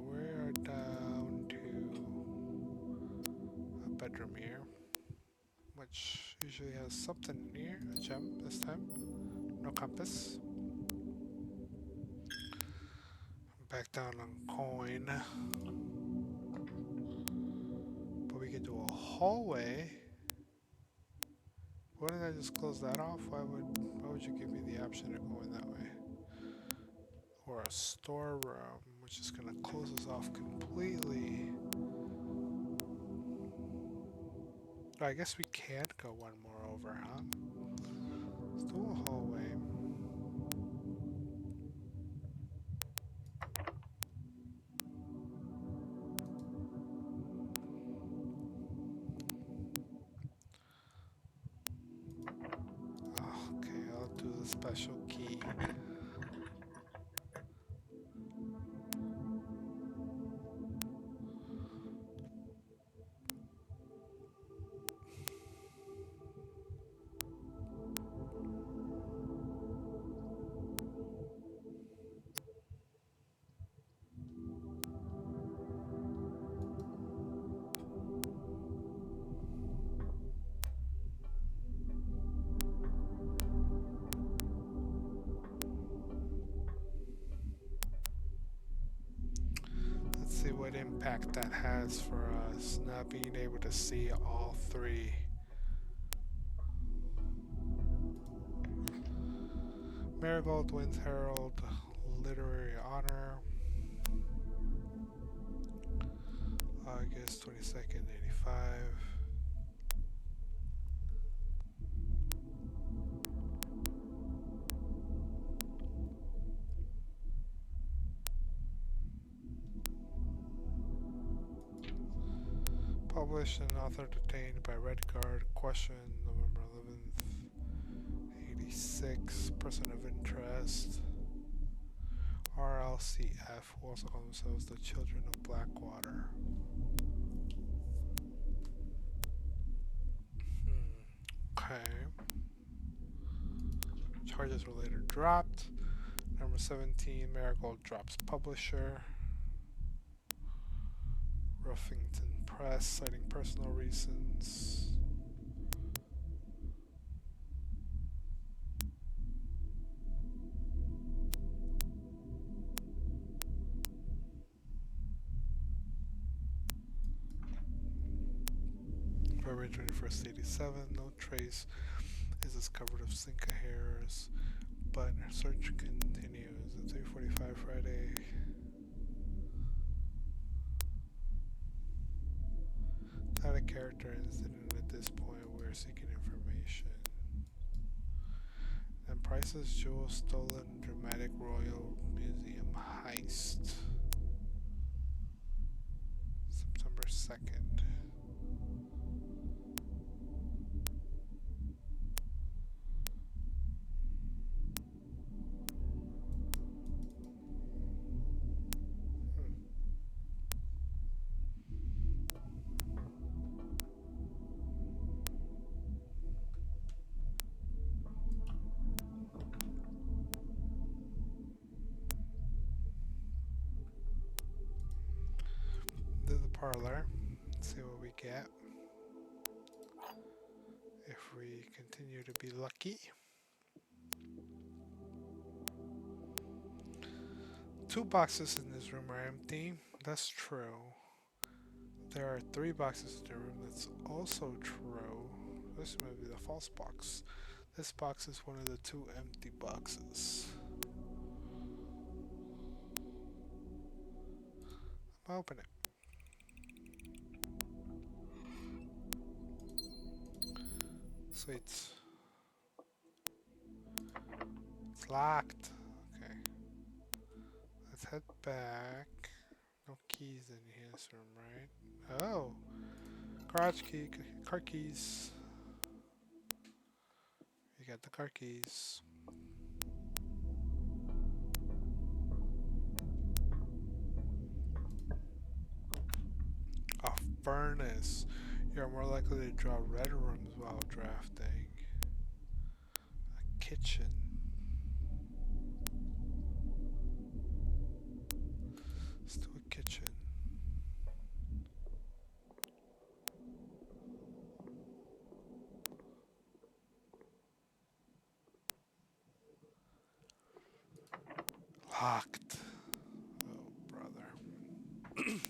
we're down to a bedroom here, which usually has something in here. A gem this time. No compass. Back down on coin. But we could do a hallway. Why didn't I just close that off? Why would you give me the option of going that way? Or a storeroom, which is gonna close us off completely. I guess we can't go one more over, huh? Let's do a hallway. Oh, okay, I'll do the special key. impact that has for us, not being able to see all three. Marigold wins Herald Literary Honor. August 22nd, 85. Published and author detained by Red Guard. Question November 11th, 86. Person of interest. RLCF, who also call themselves the Children of Blackwater. Okay. Charges were later dropped. Number 17, Marigold drops publisher. Ruffington Press, citing personal reasons. February 21st, 87, no trace is discovered of Cinca hairs, but search continues at 3:45 Friday. Not a character incident at this point, we're seeking information. And Price's jewels stolen, dramatic Royal Museum heist. September 2nd. To the parlor. Let's see what we get. If we continue to be lucky. 2 boxes in this room are empty. That's true. There are 3 boxes in the room. That's also true. This might be the false box. This box is one of the 2 empty boxes. I'm gonna open it. Sweet. It's locked. Okay. Let's head back. No keys in this room, right? Oh! Garage key. Car keys. You got the car keys. A furnace. You're more likely to draw red rooms while drafting. A kitchen. Let's do a kitchen. Locked. Oh, brother.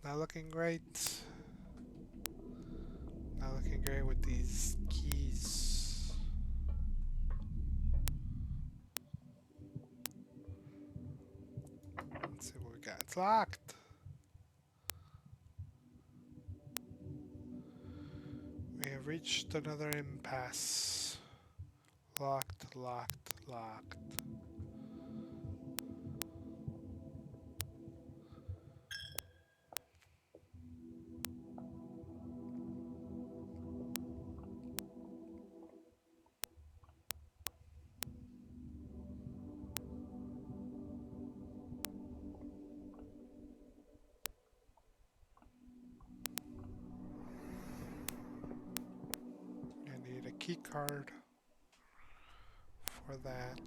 Not looking great. Not looking great with these keys. Let's see what we got. It's locked. We have reached another impasse. Locked, locked, locked. I need a key card for that.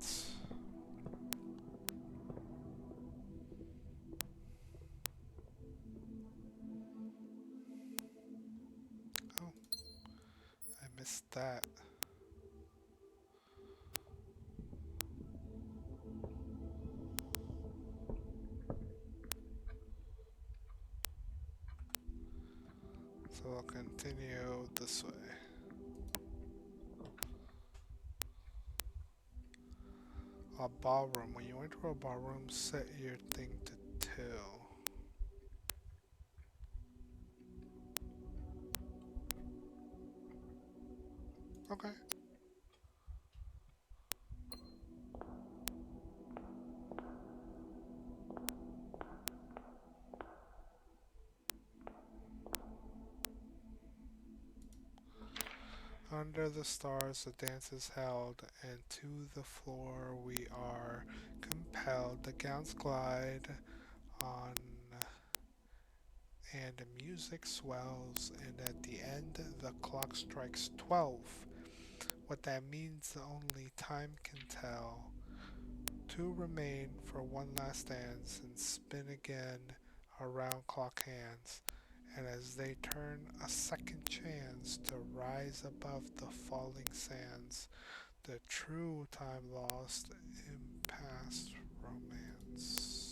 Oh, I missed that. continue this way. A ballroom. When you enter a ballroom, set your thing to 2. Okay. Under the stars, the dance is held, and to the floor we are compelled. The gowns glide on, and the music swells, and at the end, the clock strikes 12. What that means, only time can tell. 2 remain for one last dance and spin again around clock hands, and as they turn a second chance to rise above the falling sands, the true time lost in past romance.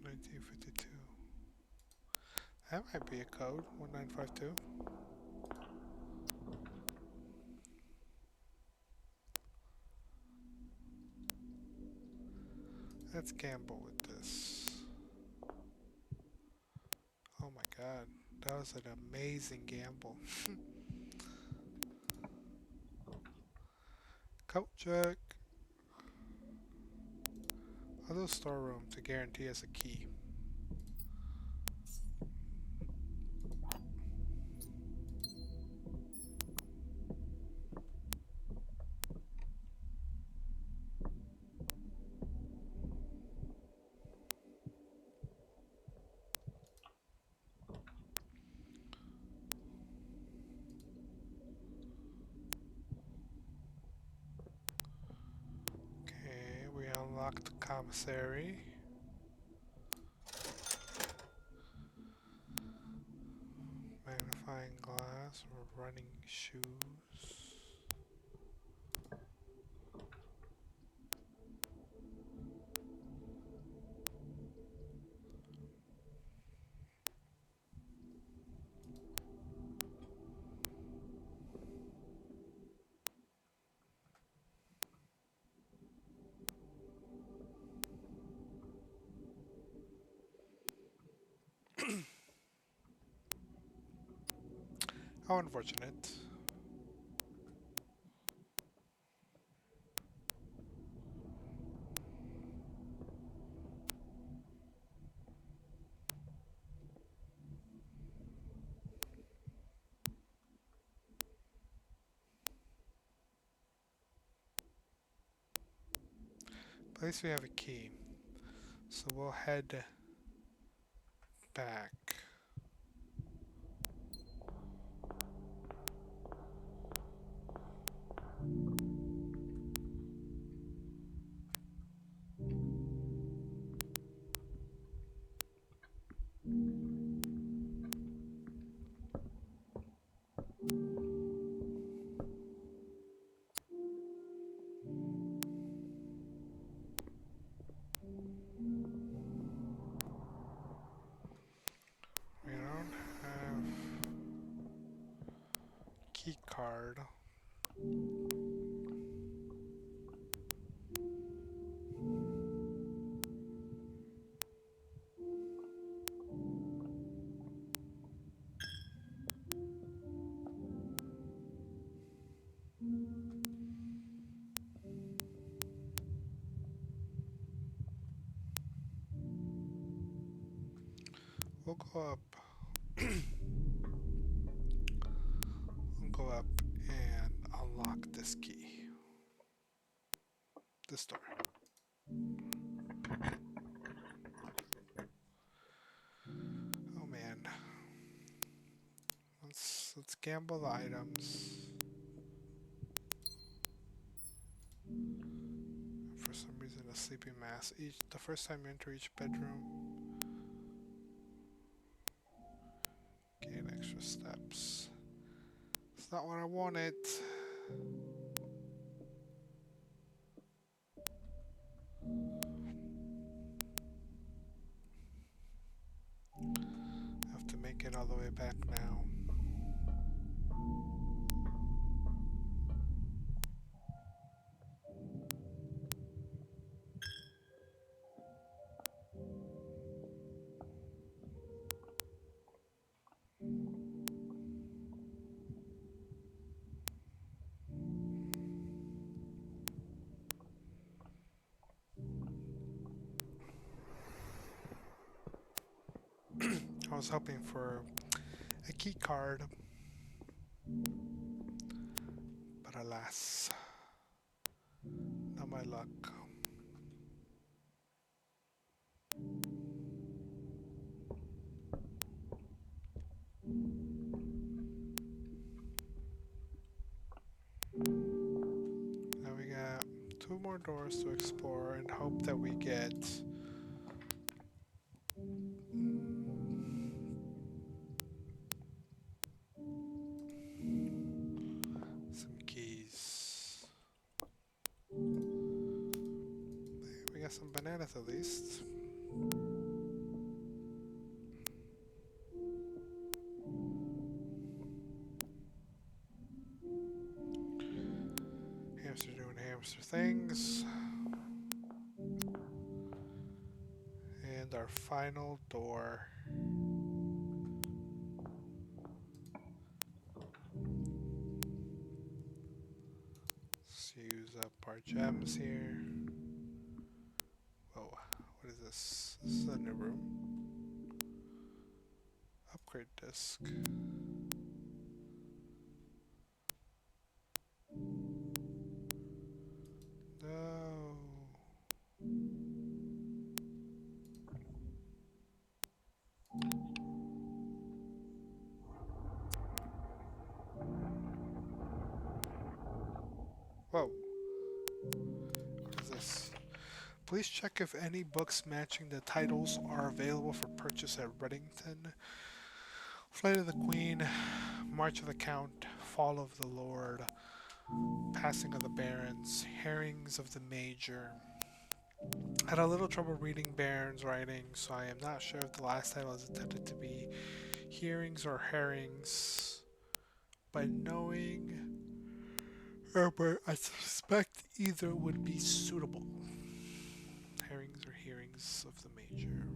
1952. That might be a code. 1952. Let's gamble with this. Oh my god. That was an amazing gamble. Coat check. Other storeroom to guarantee us a key. Okay, we unlocked the commissary. Magnifying glass or running shoes. How unfortunate. At least we have a key. So we'll head back. We don't have key card. We'll go up. We'll go up and unlock this key. This door. Oh man. Let's gamble the items. For some reason, a sleeping mask. The first time you enter each bedroom, gain extra steps. It's not what I wanted. way back now. I was hoping for a key card, but alas, not my luck. Now we got two more doors to explore and hope that we get some keys. We got some bananas at least. Hamster doing hamster things. And our final door. Let's use up our gems here. Whoa, what is this? This is a new room. Upgrade disc. No. Whoa. What is this? Please check if any books matching the titles are available for purchase at Reddington. Flight of the Queen, March of the Count, Fall of the Lord, Passing of the Barons, Herrings of the Major. I had a little trouble reading Baron's writing, so I am not sure if the last title is intended to be hearings or herrings. But knowing Herbert, I suspect either would be suitable. Herrings or hearings of the Major.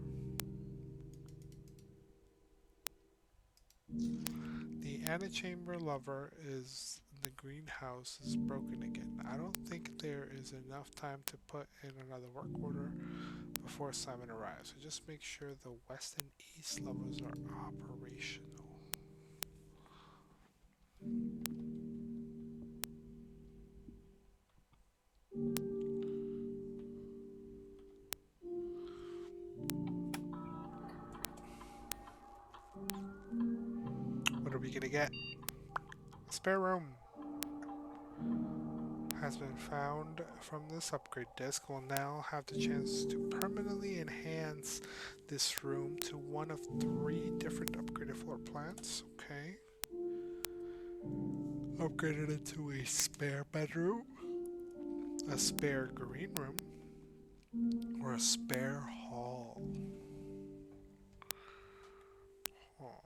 The antechamber lover is the greenhouse is broken again. I don't think there is enough time to put in another work order before Simon arrives. So just make sure the west and east levels are operational. What are we gonna get? A spare room has been found from this upgrade disc. We'll now have the chance to permanently enhance this room to one of 3 different upgraded floor plans. Okay. Upgraded it to a spare bedroom, a spare green room, or a spare hall. Oh.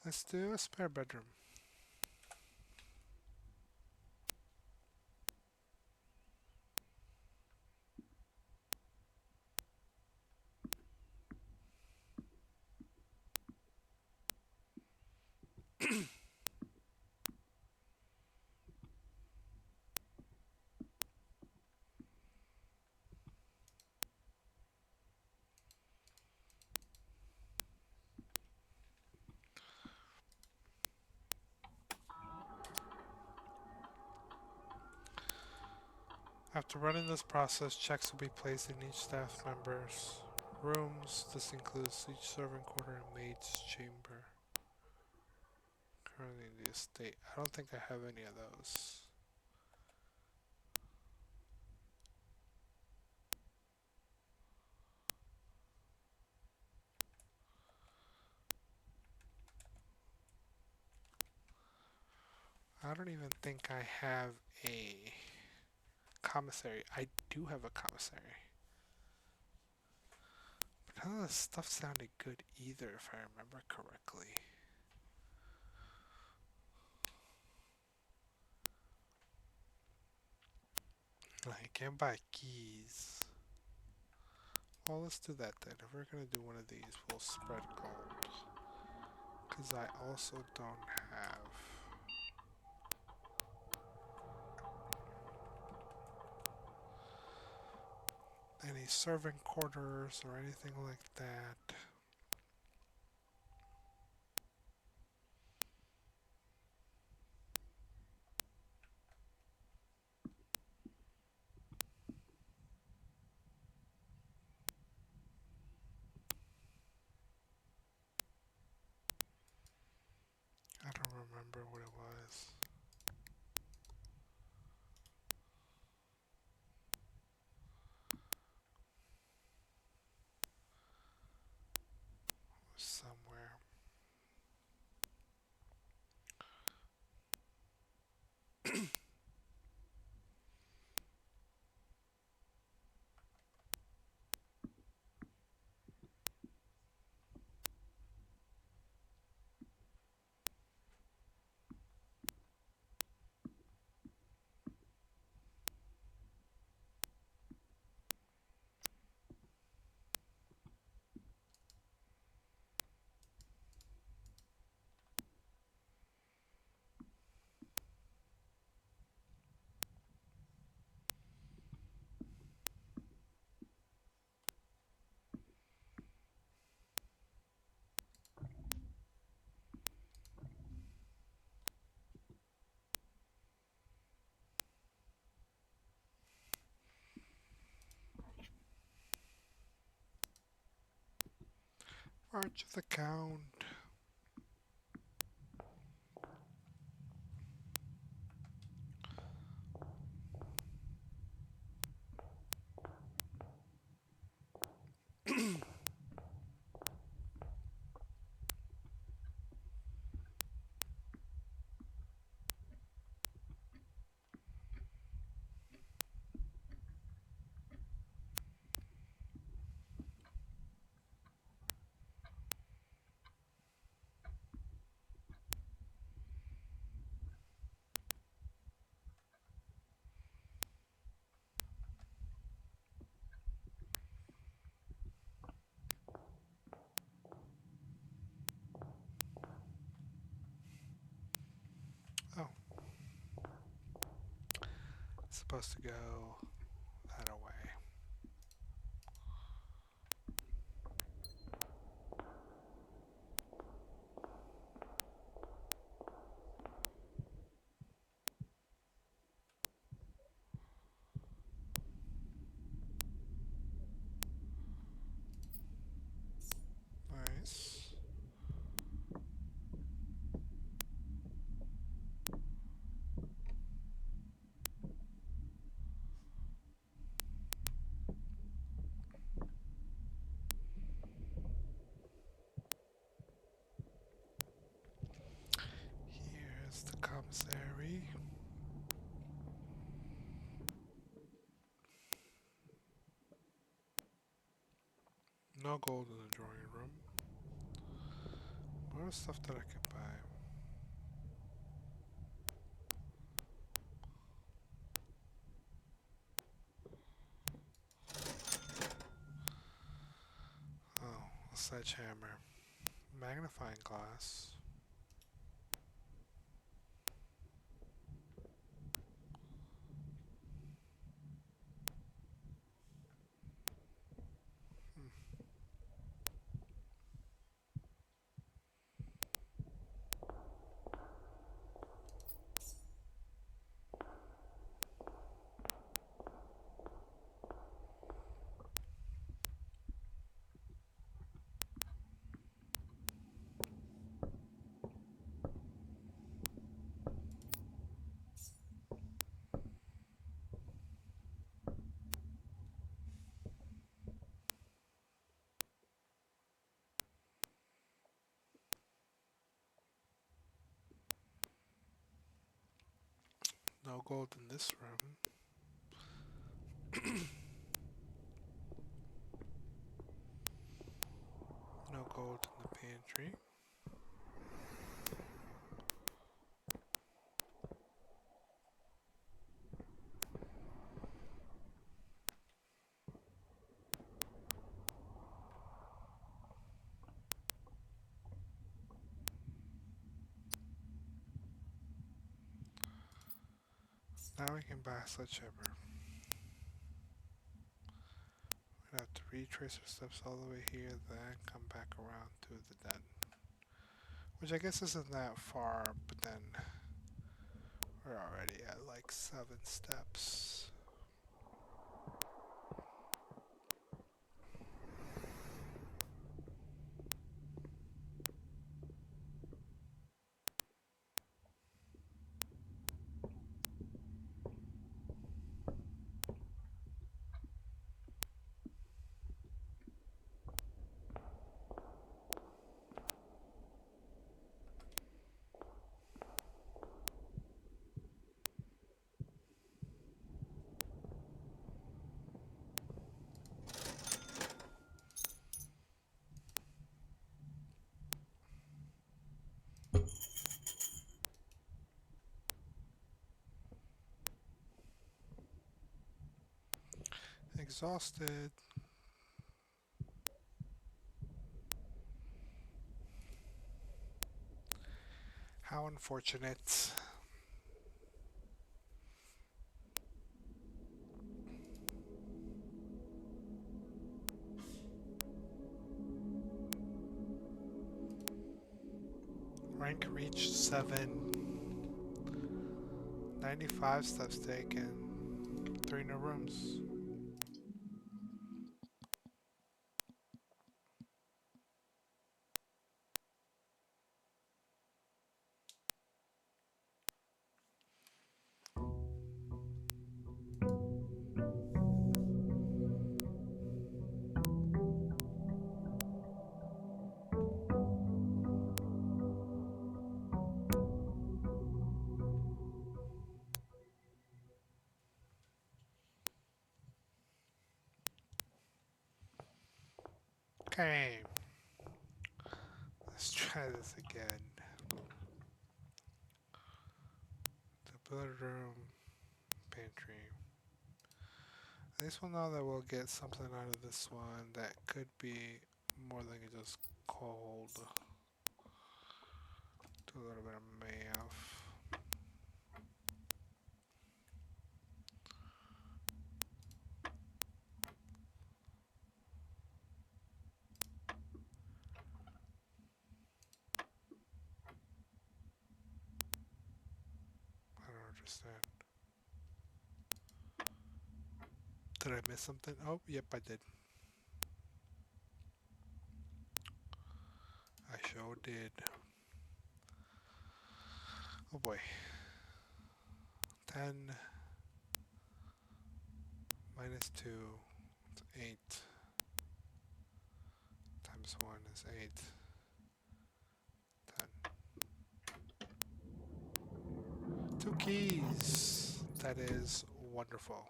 Let's do a spare bedroom. After running this process, checks will be placed in each staff member's rooms. This includes each servant quarter and maid's chamber. Currently in the estate. I don't think I have any of those. I don't even think I have a commissary. I do have a commissary. But none of the stuff sounded good either, if I remember correctly. Like, I can't buy keys. Well, let's do that then. If we're gonna do one of these, we'll spread gold. Because I also don't have any servant quarters or anything like that. I don't remember what it was. It was somewhere. March of the Count. Oh, it's supposed to go that away. Nice. Here's the commissary. No gold in the drawing room. More stuff that I could buy. Oh, a sledgehammer. Magnifying glass. Hmm. No gold in this room. No gold in the pantry. Now we can buy a sledgehammer. We'd have to retrace our steps all the way here, then come back around to the den. Which I guess isn't that far, but then we're already at like 7 steps. Exhausted. How unfortunate. Rank reached 7. 95 steps taken. 3 new rooms. Okay. Let's try this again. The billiard room, pantry. At least we'll know that we'll get something out of this one that could be more than just cold. Do a little bit of math. I don't understand. Did I miss something? Oh, yep, I did. I sure did. Oh boy. 10 minus 2 is 8. Times 1 is 8. 10. 2 keys. That is wonderful.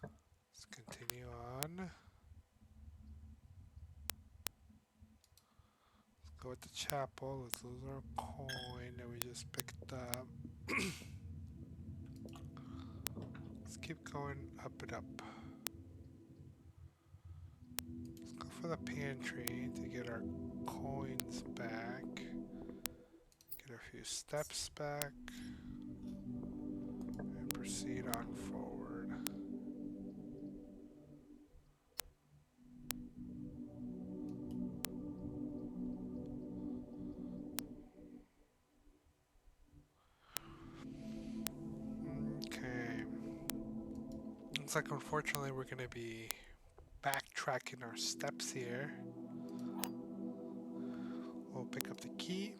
Let's continue on. Let's go with the chapel. Let's lose our coin that we just picked up. Let's keep going up and up. Let's go for the pantry to get our coins back. Get a few steps back. And proceed on forward. Okay. Looks like unfortunately we're going to be backtracking our steps here. We'll pick up the key.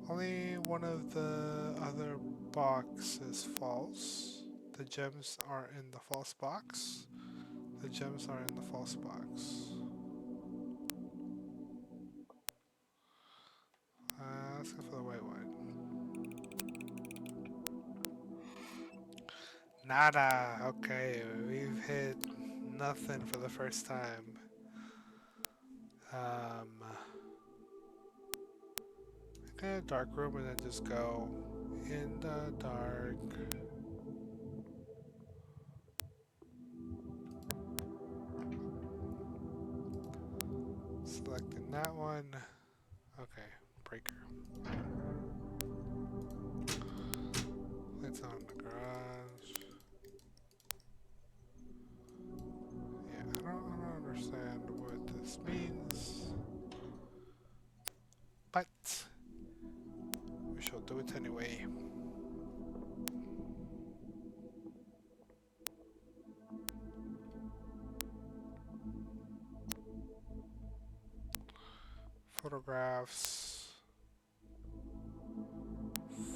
Only one of the other boxes is false. The gems are in the false box. The gems are in the false box. Except for the white one. Nada. Okay, we've hit nothing for the first time. Okay, dark room and then just go in the dark. Selecting that one. Okay, breaker. It's on the garage. Yeah, I don't understand what this means. But we shall do it anyway. Photographs.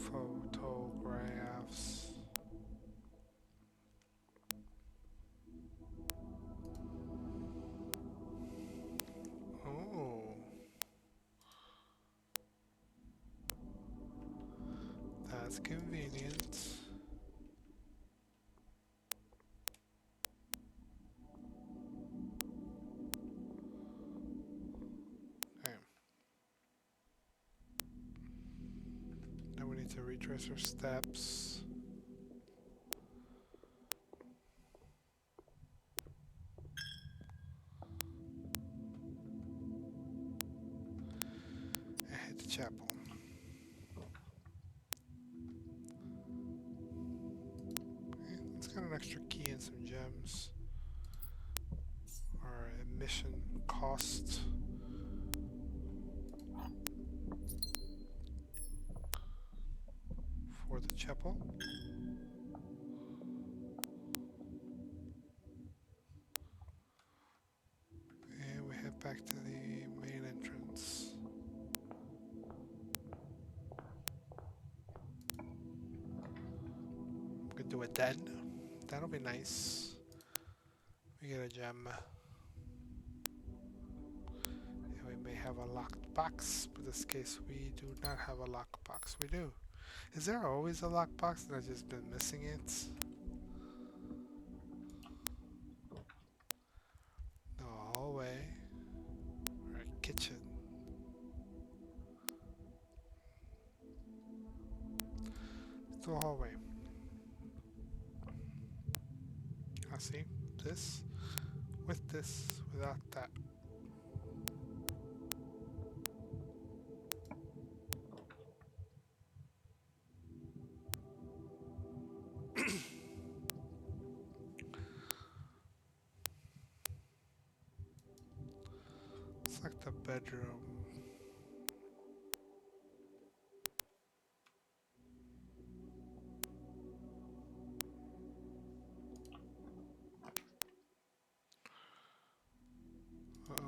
Photographs. Oh, that's convenient. Okay. Now we need to retrace our steps. And hit the chapel. Okay, let's get an extra key and some gems. Our admission cost. For the chapel. And we head back to the main entrance. We could do a den. That'll be nice. We get a gem. And we may have a locked box, but in this case we do not have a locked box. We do. Is there always a locked box and I've just been missing it? The hallway. Our kitchen. Let's do a hallway. I see this with this without that. It's like the bedroom.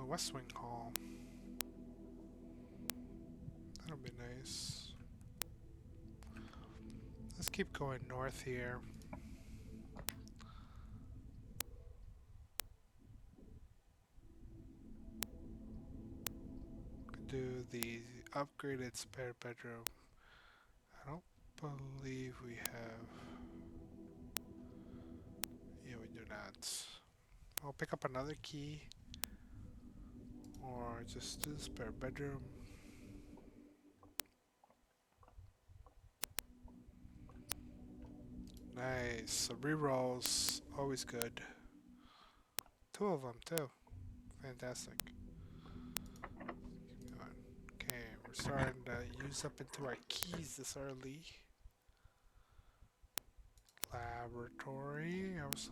West Wing Hall. That'll be nice. Let's keep going north here. Do the upgraded spare bedroom. I don't believe we have. Yeah, we do not. I'll pick up another key. Or just do the spare bedroom. Nice. So rerolls, always good. Two of them too. Fantastic. Okay, we're starting to use up into our keys this early. Laboratory. I was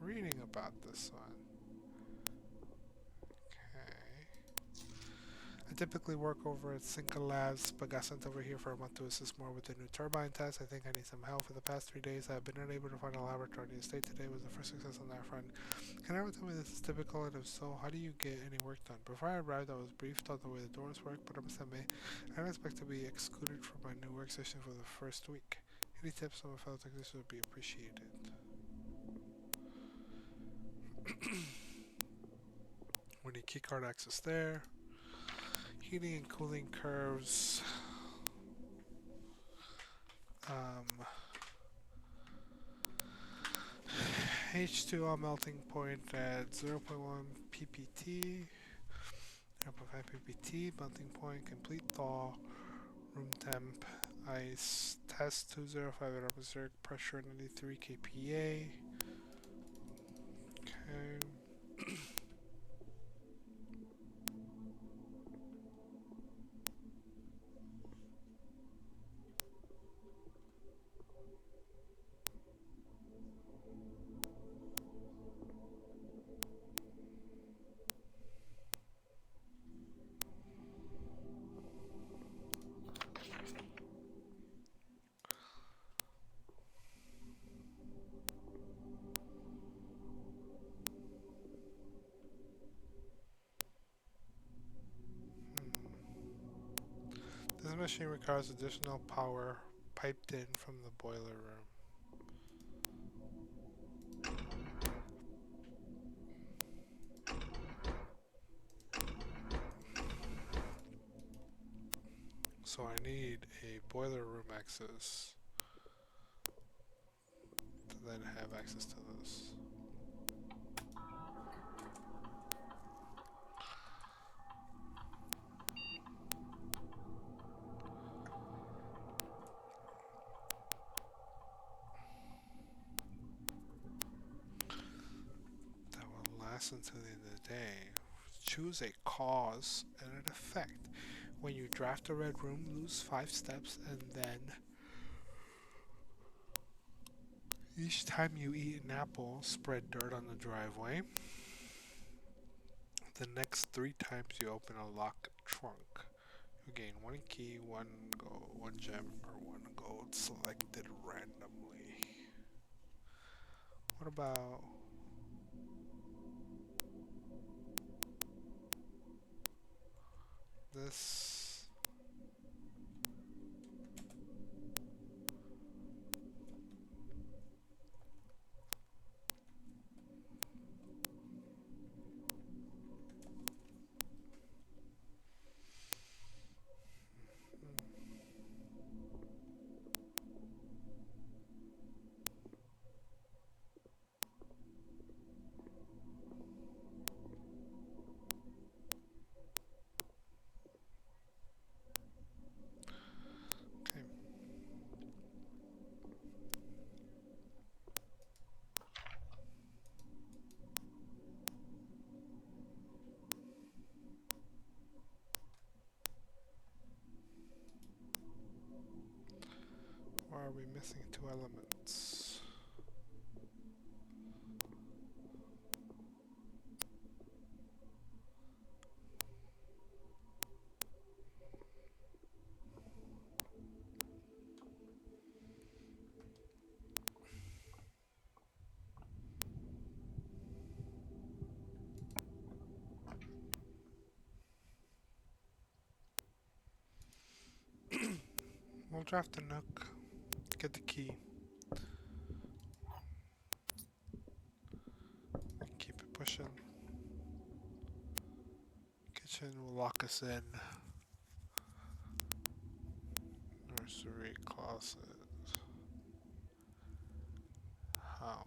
reading about this one. I typically work over at Cinca Labs, but got sent over here for a month to assist more with the new turbine test. I think I need some help. For the past 3 days, I have been unable to find a laboratory. The estate today was the first success on that front. Can everyone tell me this is typical, and if so, how do you get any work done? Before I arrived, I was briefed on the way the doors work, but I must admit, I don't expect to be excluded from my new workstation for the first week. Any tips on my fellow technicians would be appreciated. We need keycard access there. Heating and cooling curves. Um, H2O melting point at 0.1 ppt, 0.5 ppt, melting point, complete thaw, room temp, ice, test 205 at atmospheric pressure 93 kPa. Okay. This machine requires additional power piped in from the boiler room. So I need a boiler room access to then have access to this. That will last until the end of the day. Choose a cause and an effect. When you draft a red room, lose 5 steps, and then each time you eat an apple, spread dirt on the driveway. The next 3 times you open a locked trunk, you gain 1 key, 1 gold, 1 gem, or 1 gold selected randomly. What about this? Okay. Why are we missing 2 elements? We'll draft a nook, get the key, and keep it pushing. Kitchen will lock us in. Nursery closet. How?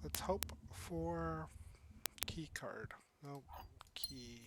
Let's hope for key card. Nope. Key.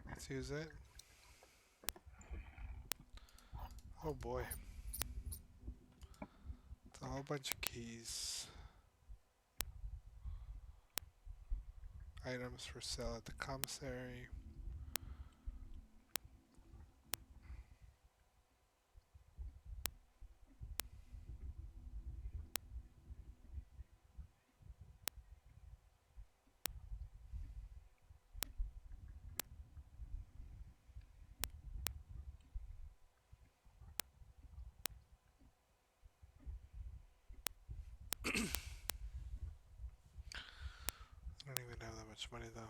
Let's use it. Oh boy. It's a whole bunch of keys. Items for sale at the commissary. much money though.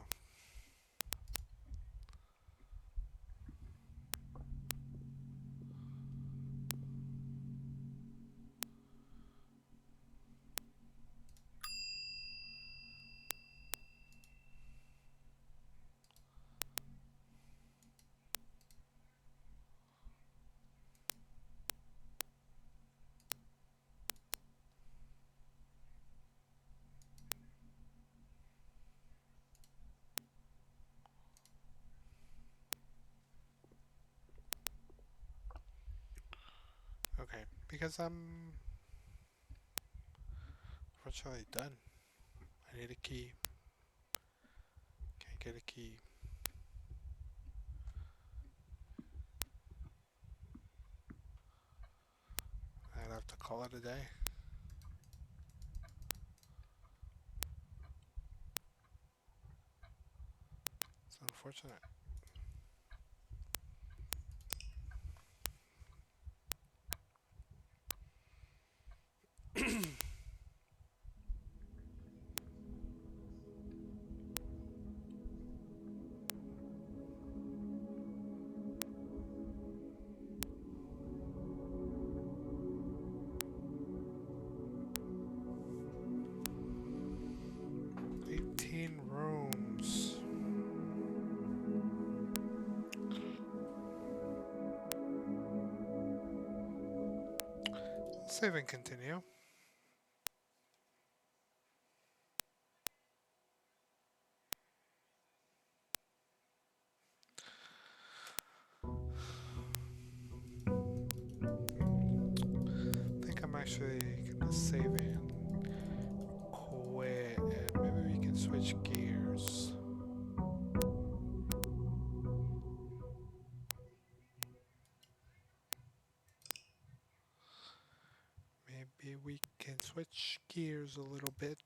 Okay, because I'm fortunately done. I need a key. Can't get a key. I'd have to call it a day. It's unfortunate. Eighteen rooms. Save and continue. I think I'm actually gonna save and quit, and maybe we can switch gears. Maybe we can switch gears a little bit.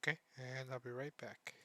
Okay, and I'll be right back.